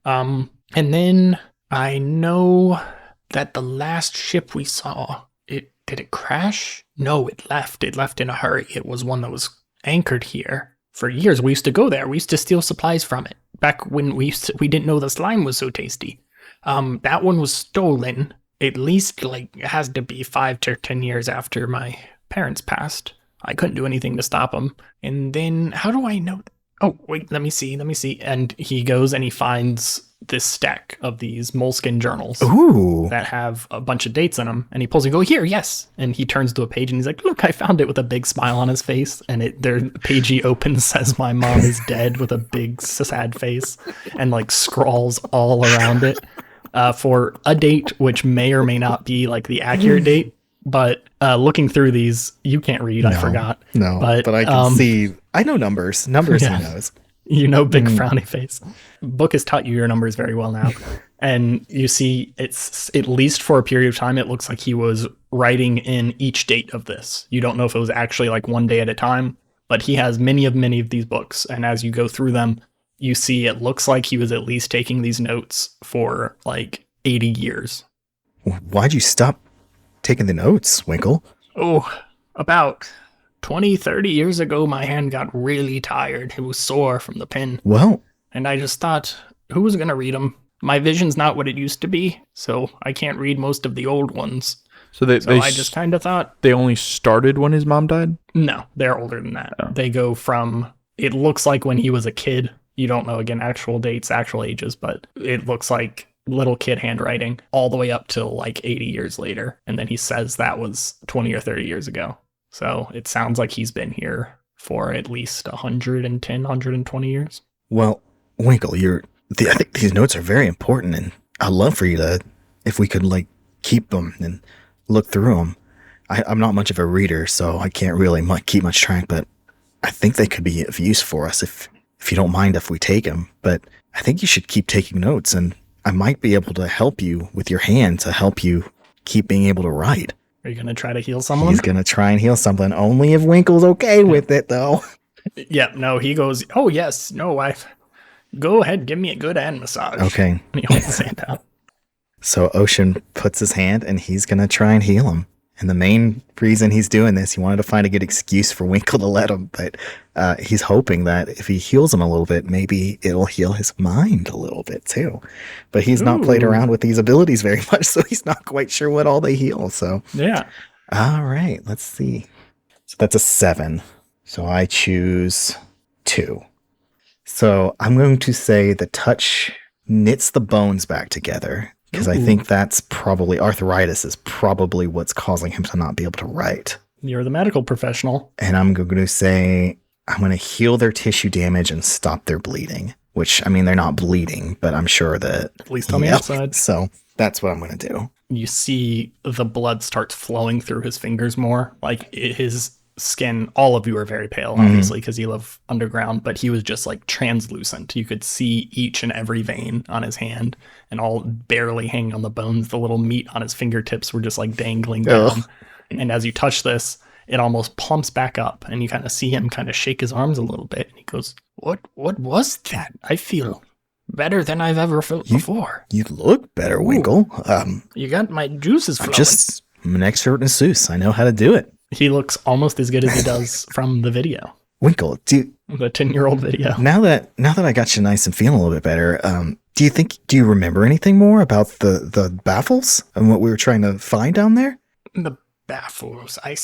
And then I know that the last ship we saw, did it crash? No, it left. It left in a hurry. It was one that was anchored here. For years, we used to go there. We used to steal supplies from it. Back when we didn't know the slime was so tasty. That one was stolen. At least, like, it has to be 5 to 10 years after my parents passed. I couldn't do anything to stop them. And then, how do I know? Oh, wait, let me see. And he goes and he finds this stack of these moleskin journals that have a bunch of dates in them. And he pulls and go, here, yes. And he turns to a page and he's like, look, I found it, with a big smile on his face. And their page he opens says, my mom is dead, with a big sad face, and like scrawls all around it for a date, which may or may not be like the accurate date. But looking through these, you can't read. I forgot. No, but I can see. I know numbers. Numbers, yeah. He knows. You know, big frowny face. Book has taught you your numbers very well now. And you see, it's at least for a period of time, it looks like he was writing in each date of this. You don't know if it was actually like one day at a time, but he has many of these books. And as you go through them, you see it looks like he was at least taking these notes for like 80 years. Why'd you stop taking the notes, Winkle? Oh, about 20, 30 years ago, my hand got really tired. It was sore from the pen. Well, and I just thought, who was going to read them? My vision's not what it used to be, so I can't read most of the old ones. So I just kind of thought... They only started when his mom died? No, they're older than that. Oh. They go from, it looks like when he was a kid. You don't know, again, actual dates, actual ages, but it looks like little kid handwriting all the way up till like 80 years later. And then he says that was 20 or 30 years ago. So it sounds like he's been here for at least 110, 120 years. Well, Winkle, I think these notes are very important, and I'd love for you to, if we could like keep them and look through them. I'm not much of a reader, so I can't really keep much track, but I think they could be of use for us if you don't mind if we take them. But I think you should keep taking notes, and I might be able to help you with your hand to help you keep being able to write. Are you going to try to heal someone? He's going to try and heal someone. Only if Winkle's okay with it, though. Yeah, no, he goes, oh, yes, no, wife. Go ahead, give me a good hand massage. Okay. And he holds his hand out. So Ocean puts his hand, and he's going to try and heal him. And the main reason he's doing this, he wanted to find a good excuse for Winkle to let him, but he's hoping that if he heals him a little bit, maybe it'll heal his mind a little bit too. But he's not played around with these abilities very much, so he's not quite sure what all they heal. So yeah. All right, let's see. So that's a 7. So I choose 2. So I'm going to say the touch knits the bones back together, because I think that's probably, arthritis is probably what's causing him to not be able to write. You're the medical professional. And I'm going to say, I'm going to heal their tissue damage and stop their bleeding, which, I mean, they're not bleeding, but I'm sure that... At least on the outside. So that's what I'm going to do. You see the blood starts flowing through his fingers more. Like his skin, all of you are very pale, obviously, because you live underground, but he was just like translucent. You could see each and every vein on his hand and all barely hanging on the bones. The little meat on his fingertips were just like dangling down. And as you touch this, it almost plumps back up, and you kind of see him kind of shake his arms a little bit. And he goes, what was that? I feel better than I've ever felt before. You look better, Winkle. You got my juices flowing. I'm an expert masseuse. I know how to do it. He looks almost as good as he does from the video. Winkle, the 10-year-old video. Now that I got you nice and feeling a little bit better, do you remember anything more about the baffles and what we were trying to find down there? The baffles. I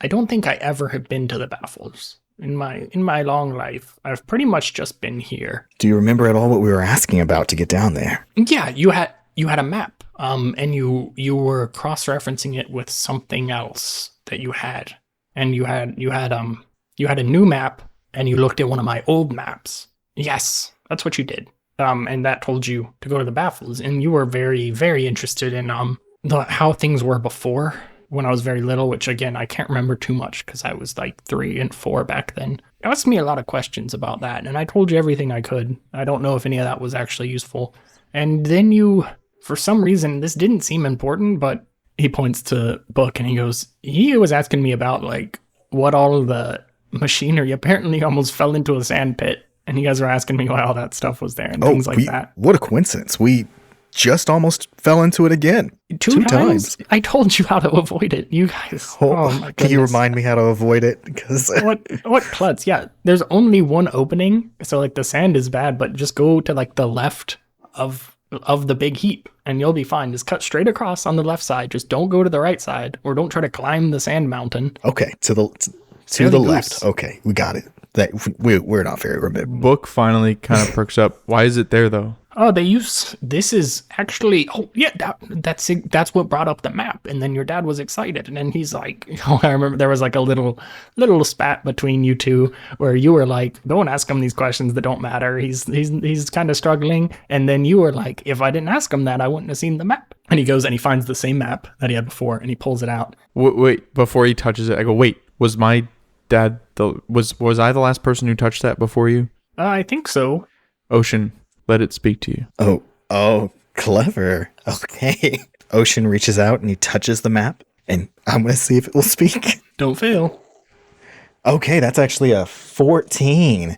don't think I ever have been to the baffles in my long life. I've pretty much just been here. Do you remember at all what we were asking about to get down there? Yeah, you had a map. And you were cross-referencing it with something else that you had. And you had a new map, and you looked at one of my old maps. Yes, that's what you did. And that told you to go to the baffles, and you were very, very interested in how things were before when I was very little, which again I can't remember too much because I was like 3 and 4 back then. You asked me a lot of questions about that, and I told you everything I could. I don't know if any of that was actually useful. And then for some reason, this didn't seem important, but he points to Book and he goes, he was asking me about like what all of the machinery apparently almost fell into a sand pit. And you guys were asking me why all that stuff was there and things like that. What a coincidence. We just almost fell into it again. Two times. I told you how to avoid it. You guys. Oh my goodness. Can you remind me how to avoid it? Because what klutz? Yeah, there's only one opening. So like the sand is bad, but just go to like the left of the big heap and you'll be fine. Just cut straight across on the left side. Just don't go to the right side or don't try to climb the sand mountain. Okay, to the left. Okay, we got it. We're not very remote. Book finally kind of perks up. Why is it there though? Oh, this is actually, that's what brought up the map. And then your dad was excited. And then he's like, I remember there was like a little spat between you two where you were like, don't ask him these questions that don't matter. He's kind of struggling. And then you were like, if I didn't ask him that, I wouldn't have seen the map. And he goes and he finds the same map that he had before and he pulls it out. Wait, before he touches it, I go, wait, was my dad, was I the last person who touched that before you? I think so. Ocean. Let it speak to you. Oh, clever. Okay. Ocean reaches out and he touches the map, and I'm going to see if it will speak. Don't fail. Okay, that's actually a 14.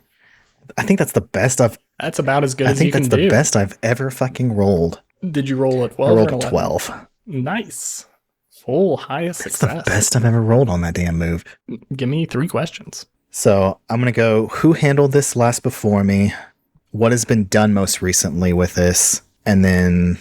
I think that's the best That's about as good as you can do. I think that's the best I've ever fucking rolled. Did you roll a 12? I rolled a 12. Nice. Full highest That's success. the best I've ever rolled on that damn move. Give me 3 questions. So I'm going to go, who handled this last before me? What has been done most recently with this? And then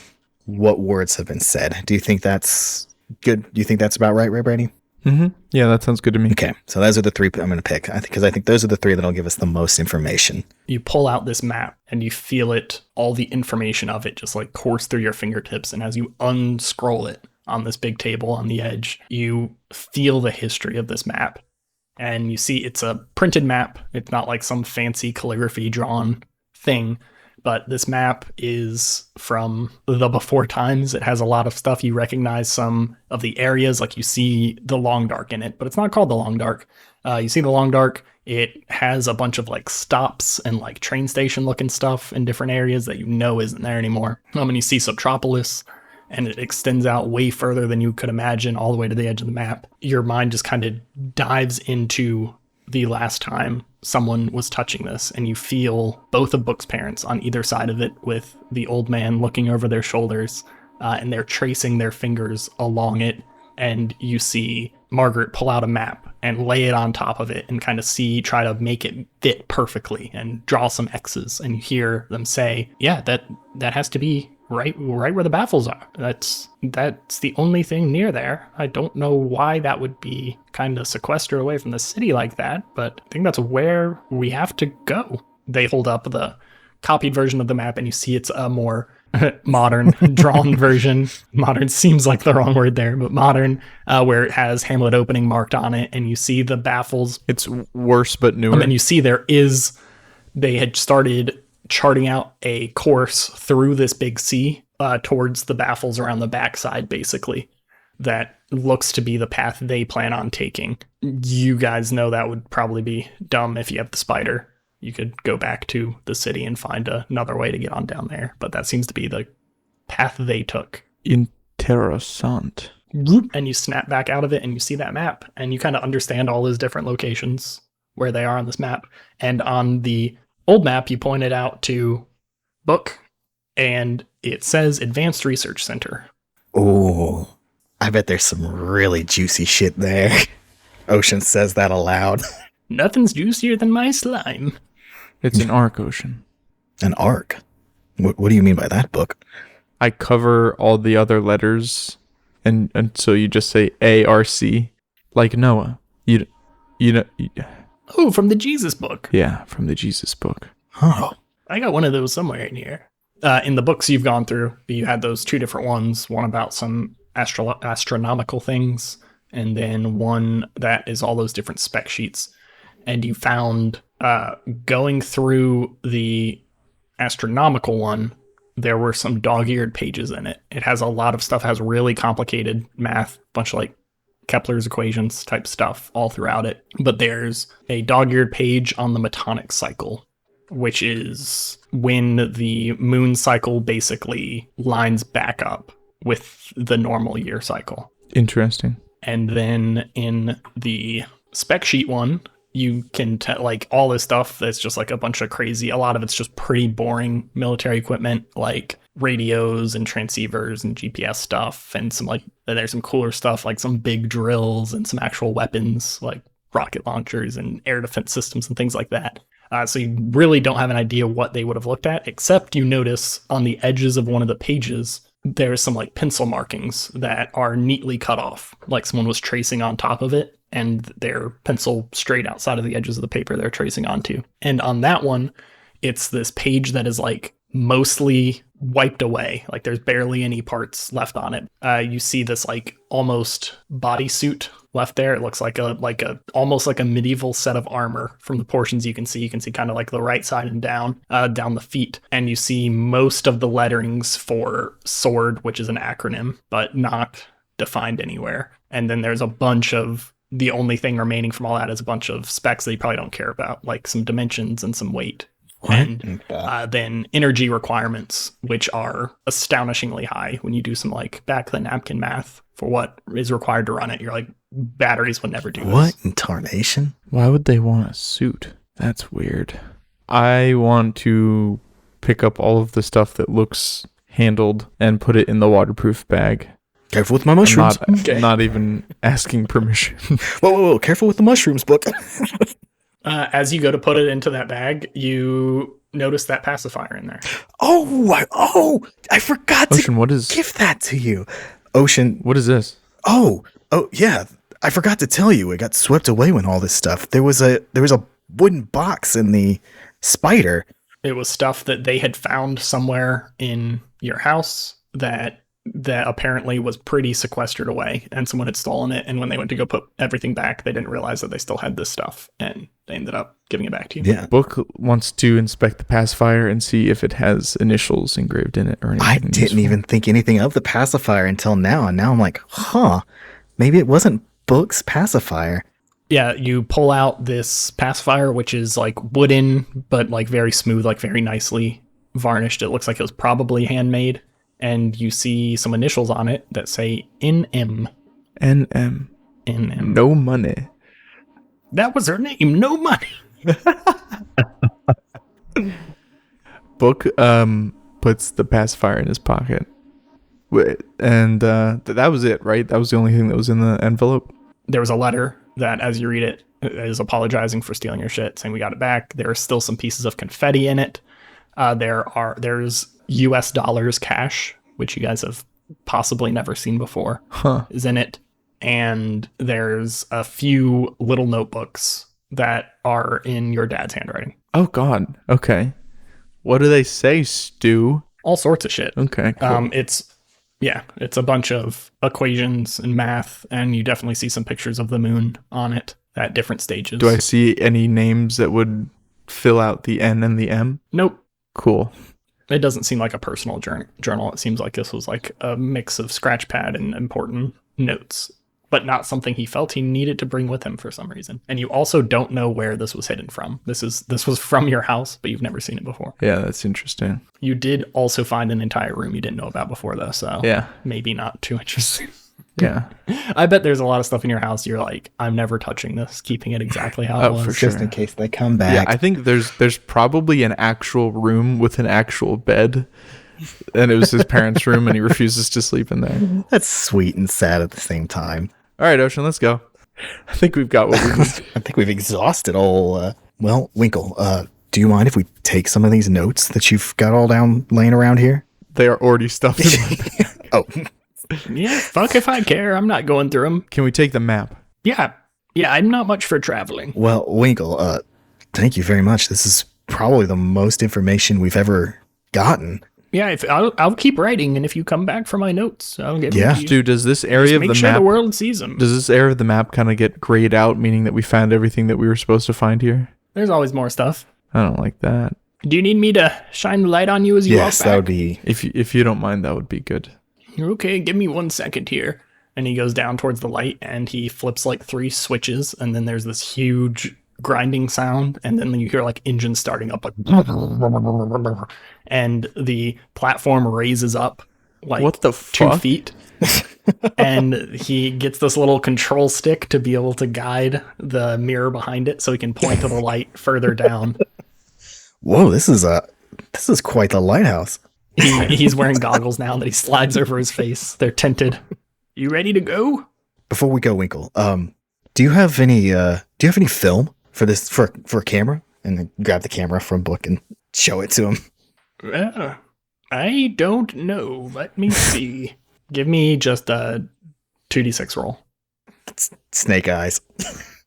what words have been said? Do you think that's good? Do you think that's about right, Brady? Mm-hmm. Yeah, that sounds good to me. Okay, so those are the 3 I'm going to pick. Because I think those are the 3 that'll give us the most information. You pull out this map and you feel it, all the information of it just like course through your fingertips. And as you unscroll it on this big table on the edge, you feel the history of this map. And you see it's a printed map. It's not like some fancy calligraphy drawn thing, but this map is from the before times. It has a lot of stuff. You recognize some of the areas, like you see the Long Dark in it, but it's not called the Long Dark. You see the Long Dark. It has a bunch of like stops and like train station looking stuff in different areas that you know isn't there anymore. And you see Subtropolis, and it extends out way further than you could imagine, all the way to the edge of the map. Your mind just kind of dives into the last time someone was touching this, and you feel both of Book's parents on either side of it, with the old man looking over their shoulders, and they're tracing their fingers along it, and you see Margaret pull out a map and lay it on top of it and kind of try to make it fit perfectly and draw some X's, and you hear them say, yeah, that has to be right where the baffles are. That's the only thing near there. I don't know why that would be kind of sequestered away from the city like that, but I think that's where we have to go. They hold up the copied version of the map and you see it's a more modern drawn version. Modern seems like the wrong word there, but modern, where it has Hamlet opening marked on it, and you see the baffles. It's worse but newer. And you see they had started charting out a course through this big sea towards the baffles around the backside, basically, that looks to be the path they plan on taking. You guys know that would probably be dumb if you have the spider. You could go back to the city and find another way to get on down there, but that seems to be the path they took. Interessant. And you snap back out of it and you see that map, and you kind of understand all those different locations where they are on this map. And on the old map, you pointed out to Book, and it says Advanced Research Center. Oh, I bet there's some really juicy shit there. Ocean says that aloud. Nothing's juicier than my slime. It's an arc, Ocean. An arc? What do you mean by that, Book? I cover all the other letters, and so you just say A-R-C, like Noah. You know. Oh, from the Jesus book. Yeah, from the Jesus book. Oh. I got one of those somewhere in here. In the books you've gone through, you had those 2 different ones, one about some astronomical things, and then one that is all those different spec sheets. And you found, going through the astronomical one, there were some dog-eared pages in it. It has a lot of stuff, has really complicated math, bunch of like Kepler's equations type stuff all throughout it. But there's a dog-eared page on the Metonic cycle, which is when the moon cycle basically lines back up with the normal year cycle. Interesting. And then in the spec sheet one, you can like all this stuff that's just like a bunch of crazy, a lot of it's just pretty boring military equipment, like radios and transceivers and GPS stuff, and some like there's some cooler stuff like some big drills and some actual weapons like rocket launchers and air defense systems and things like that. So you really don't have an idea what they would have looked at, except you notice on the edges of one of the pages there's some like pencil markings that are neatly cut off, like someone was tracing on top of it, and their pencil straight outside of the edges of the paper they're tracing onto. And on that one, it's this page that is like mostly wiped away. Like there's barely any parts left on it. You see this like almost bodysuit left there. It looks like a almost like a medieval set of armor from the portions you can see. You can see kind of like the right side and down the feet. And you see most of the letterings for sword, which is an acronym, but not defined anywhere. And then there's a bunch of, the only thing remaining from all that is a bunch of specs that you probably don't care about, like some dimensions and some weight. And then energy requirements, which are astonishingly high when you do some like back of the napkin math for what is required to run it. You're like, batteries would never do this. What in tarnation? Why would they want a suit? That's weird. I want to pick up all of the stuff that looks handled and put it in the waterproof bag. Careful with my mushrooms. Not even asking permission. Whoa. Careful with the mushrooms, book. As you go to put it into that bag, you notice that pacifier in there. I forgot Ocean, what to is... give that to you. Ocean. What is this? Oh, yeah. I forgot to tell you. It got swept away when all this stuff. There was a wooden box in the spider. It was stuff that they had found somewhere in your house that apparently was pretty sequestered away, and someone had stolen it, and when they went to go put everything back, they didn't realize that they still had this stuff, and they ended up giving it back to you. Yeah. Book wants to inspect the pacifier and see if it has initials engraved in it or anything. I didn't even think anything of the pacifier until now, and now I'm like, maybe it wasn't Book's pacifier. Yeah, you pull out this pacifier, which is like wooden, but like very smooth, like very nicely varnished. It looks like it was probably handmade. And you see some initials on it that say NM. NM. NM. No money. That was her name. No money. Book puts the pacifier in his pocket. And that was it, right? That was the only thing that was in the envelope? There was a letter that, as you read it, is apologizing for stealing your shit, saying we got it back. There are still some pieces of confetti in it. There's US dollars cash, which you guys have possibly never seen before, is in it. And there's a few little notebooks that are in your dad's handwriting. Oh, God. Okay. What do they say, Stu? All sorts of shit. Okay, cool. It's a bunch of equations and math, and you definitely see some pictures of the moon on it at different stages. Do I see any names that would fill out the N and the M? Nope. Cool. It doesn't seem like a personal journal. It seems like this was like a mix of scratch pad and important notes, but not something he felt he needed to bring with him for some reason. And you also don't know where this was hidden from. This was from your house, but you've never seen it before. Yeah, that's interesting. You did also find an entire room you didn't know about before, though, so yeah, maybe not too interesting. Yeah. I bet there's a lot of stuff in your house you're like, I'm never touching this, keeping it exactly how it was. For sure. Just in case they come back. Yeah, I think there's probably an actual room with an actual bed, and it was his parents' room, and he refuses to sleep in there. That's sweet and sad at the same time. All right, Ocean, let's go. I think we've got what we need. I think we've exhausted all. Well, Winkle, do you mind if we take some of these notes that you've got all down laying around here? They are already stuffed in my bag. Oh. Yeah, fuck if I care. I'm not going through them. Can we take the map? Yeah, I'm not much for traveling. Well, Winkle, thank you very much. This is probably the most information we've ever gotten. Yeah, I'll keep writing, and if you come back for my notes, I'll get Yeah. them to you. Stu, does this area of the Make sure map... the world sees them. Does this area of the map kind of get grayed out, meaning that we found everything that we were supposed to find here? There's always more stuff. I don't like that. Do you need me to shine the light on you as you walk Yes, back? that would be... If you don't mind, that would be good. Okay, give me 1 second here. And he goes down towards the light, and he flips like 3 switches, and then there's this huge grinding sound, and then you hear like engines starting up, like, and the platform raises up like What the 2 fuck? feet, And he gets this little control stick to be able to guide the mirror behind it so he can point to the light further down. Whoa, this is quite the lighthouse. He's wearing goggles now that he slides over his face. They're tinted. You ready to go? Before we go, Winkle, do you have any film for this for a camera? And then grab the camera from Book and show it to him. I don't know. Let me see. Give me just a 2d6 roll. Snake eyes.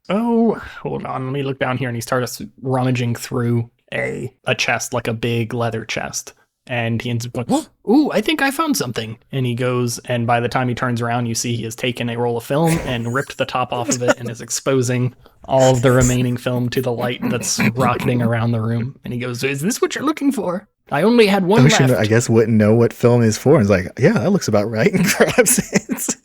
Oh, hold on. Let me look down here. And he starts rummaging through a chest, like a big leather chest. And he ends up going, ooh, I think I found something. And he goes, and by the time he turns around, you see he has taken a roll of film and ripped the top off of it and is exposing all of the remaining film to the light that's rocketing around the room. And he goes, is this what you're looking for? I only had one Ocean, left. I guess, wouldn't know what film is for. And it's like, yeah, that looks about right. And grabs it.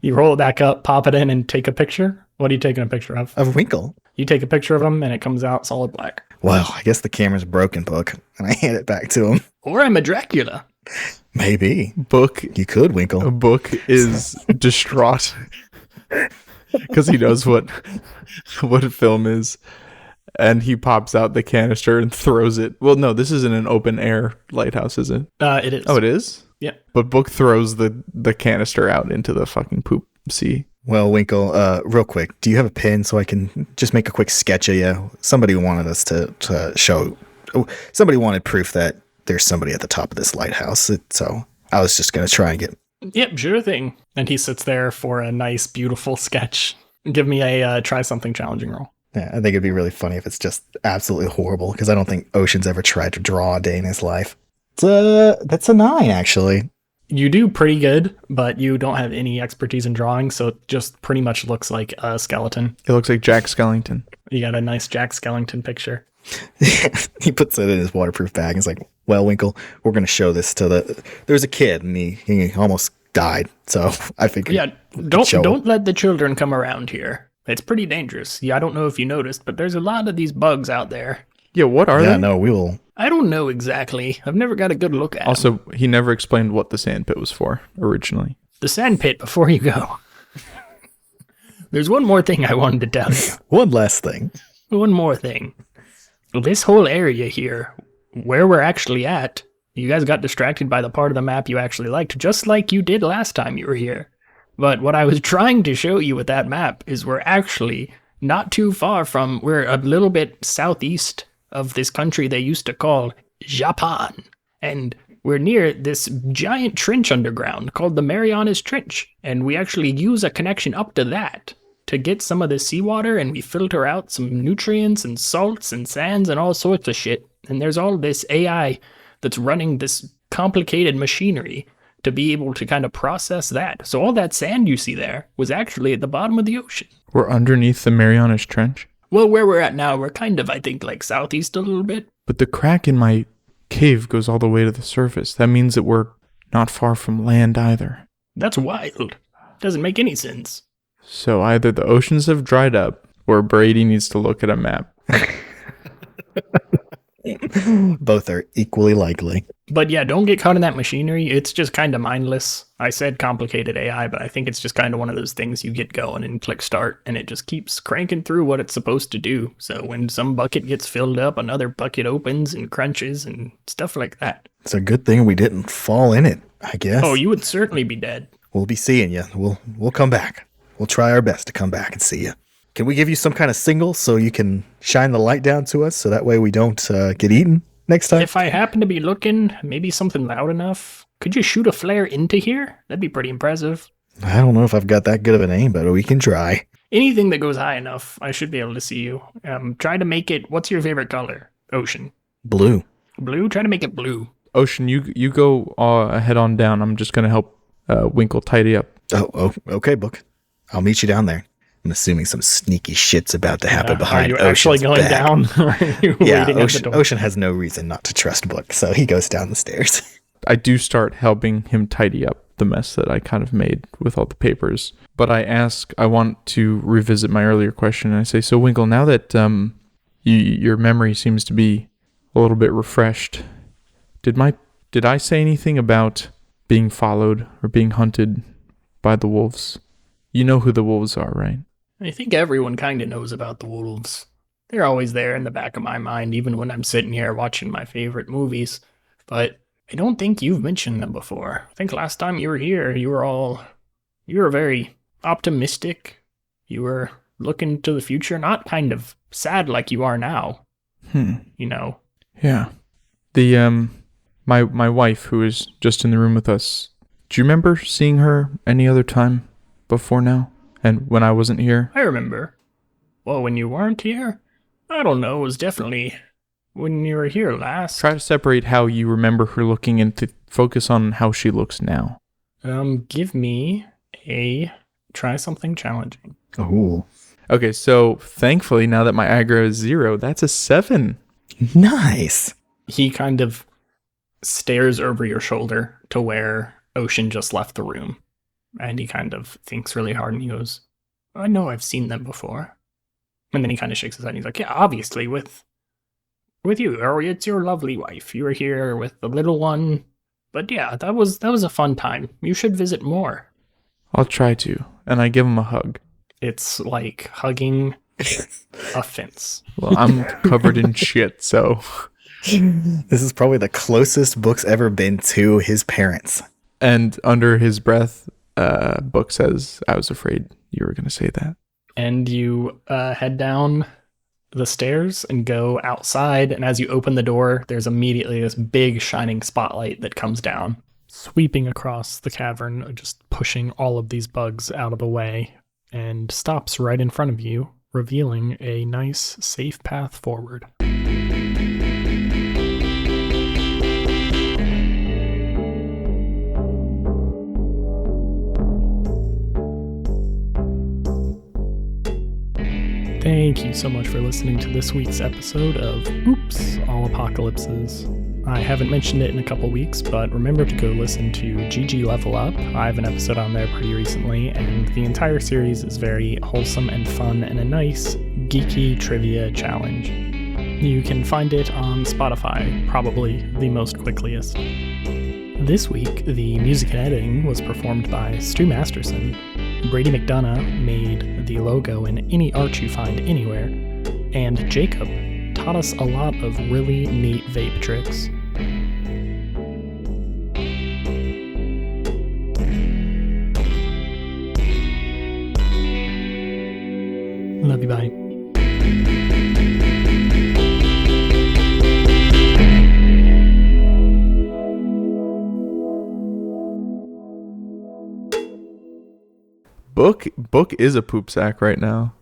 You roll it back up, pop it in, and take a picture. What are you taking a picture of? Of Winkle. You take a picture of him, and it comes out solid black. Well, I guess the camera's broken, Book. And I hand it back to him. Or I'm a Dracula. Maybe. Book. You could, Winkle. Book is distraught because he knows what film is. And he pops out the canister and throws it. Well, no, this isn't an open air lighthouse, is it? It is. Oh, it is? Yeah. But Book throws the canister out into the fucking poop sea. Well, Winkle, real quick, do you have a pen so I can just make a quick sketch of you? Somebody wanted us to show. Somebody wanted proof that there's somebody at the top of this lighthouse. So I was just going to try and get. Yep, sure thing. And he sits there for a nice, beautiful sketch. Give me a try something challenging roll. Yeah, I think it'd be really funny if it's just absolutely horrible, because I don't think Ocean's ever tried to draw a day in his life. That's a 9, actually. You do pretty good, but you don't have any expertise in drawing, so it just pretty much looks like a skeleton. It looks like Jack Skellington. You got a nice Jack Skellington picture. He puts it in his waterproof bag and is like, well, Winkle, we're going to show this to there's a kid, and he almost died, so I figured. Yeah, don't let the children come around here. It's pretty dangerous. Yeah, I don't know if you noticed, but there's a lot of these bugs out there. Yeah, what are they? Yeah, no, we will. I don't know exactly. I've never got a good look at them. Also, he never explained what the sandpit was for originally. The sandpit, before you go. There's one more thing I wanted to tell you. One last thing. One more thing. This whole area here, where we're actually at, you guys got distracted by the part of the map you actually liked, just like you did last time you were here. But what I was trying to show you with that map is we're actually not too far from, we're a little bit southeast of this country they used to call Japan. And we're near this giant trench underground called the Marianas Trench. And we actually use a connection up to that to get some of the seawater, and we filter out some nutrients and salts and sands and all sorts of shit. And there's all this AI that's running this complicated machinery to be able to kind of process that. So all that sand you see there was actually at the bottom of the ocean. We're underneath the Marianas Trench? Well, where we're at now, we're kind of, I think, like southeast a little bit. But the crack in my cave goes all the way to the surface. That means that we're not far from land either. That's wild. Doesn't make any sense. So either the oceans have dried up, or Brady needs to look at a map. Both are equally likely. But yeah, don't get caught in that machinery. It's just kind of mindless. I said complicated AI, but I think it's just kind of one of those things you get going and click start, and it just keeps cranking through what it's supposed to do. So when some bucket gets filled up, another bucket opens and crunches and stuff like that. It's a good thing we didn't fall in it, I guess. Oh, you would certainly be dead. We'll be seeing you. We'll come back. We'll try our best to come back and see you. Can we give you some kind of signal so you can shine the light down to us so that way we don't get eaten next time? If I happen to be looking, maybe something loud enough, could you shoot a flare into here? That'd be pretty impressive. I don't know if I've got that good of an aim, but we can try. Anything that goes high enough, I should be able to see you. Try to make it, what's your favorite color? Ocean. Blue. Blue? Try to make it blue. Ocean, you go head on down. I'm just going to help Winkle tidy up. Oh, okay, Book. I'll meet you down there. I'm assuming some sneaky shit's about to happen behind Ocean's back. Are you actually going down? Or are you waiting at the door? Ocean has no reason not to trust Book, so he goes down the stairs. I do start helping him tidy up the mess that I kind of made with all the papers. But I want to revisit my earlier question. And I say, so Winkle, now that your memory seems to be a little bit refreshed, did I say anything about being followed or being hunted by the wolves. You know who the wolves are, right? I think everyone kind of knows about the wolves. They're always there in the back of my mind, even when I'm sitting here watching my favorite movies. But I don't think you've mentioned them before. I think last time you were here, you were very optimistic. You were looking to the future, not kind of sad like you are now. You know. Yeah. The my wife, who is just in the room with us, do you remember seeing her any other time before now? And when I wasn't here? I remember. Well, when you weren't here? I don't know, it was definitely when you were here last. Try to separate how you remember her looking and to focus on how she looks now. Give me a try something challenging. Ooh. Okay, so thankfully, now that my aggro is 0, that's a 7. Nice. He kind of stares over your shoulder to where Ocean just left the room. And he kind of thinks really hard and he goes, I know I've seen them before. And then he kind of shakes his head and he's like, yeah, obviously with you, or it's your lovely wife. You were here with the little one. But yeah, that was a fun time. You should visit more. I'll try to. And I give him a hug. It's like hugging a fence. Well, I'm covered in shit, so... This is probably the closest Book's ever been to his parents. And under his breath, Book says, I was afraid you were going to say that. And you head down the stairs and go outside. And as you open the door, there's immediately this big shining spotlight that comes down, sweeping across the cavern, just pushing all of these bugs out of the way, and stops right in front of you, revealing a nice, safe path forward. Thank you so much for listening to this week's episode of Oops, All Apocalypses. I haven't mentioned it in a couple weeks, but remember to go listen to GG Level Up. I have an episode on there pretty recently, and the entire series is very wholesome and fun and a nice, geeky trivia challenge. You can find it on Spotify, probably the most quickliest. This week, the music and editing was performed by Stu Masterson. Brady McDonough made the logo and any art you find anywhere, and Jacob taught us a lot of really neat vape tricks. Love you, bye. Book is a poop sack right now.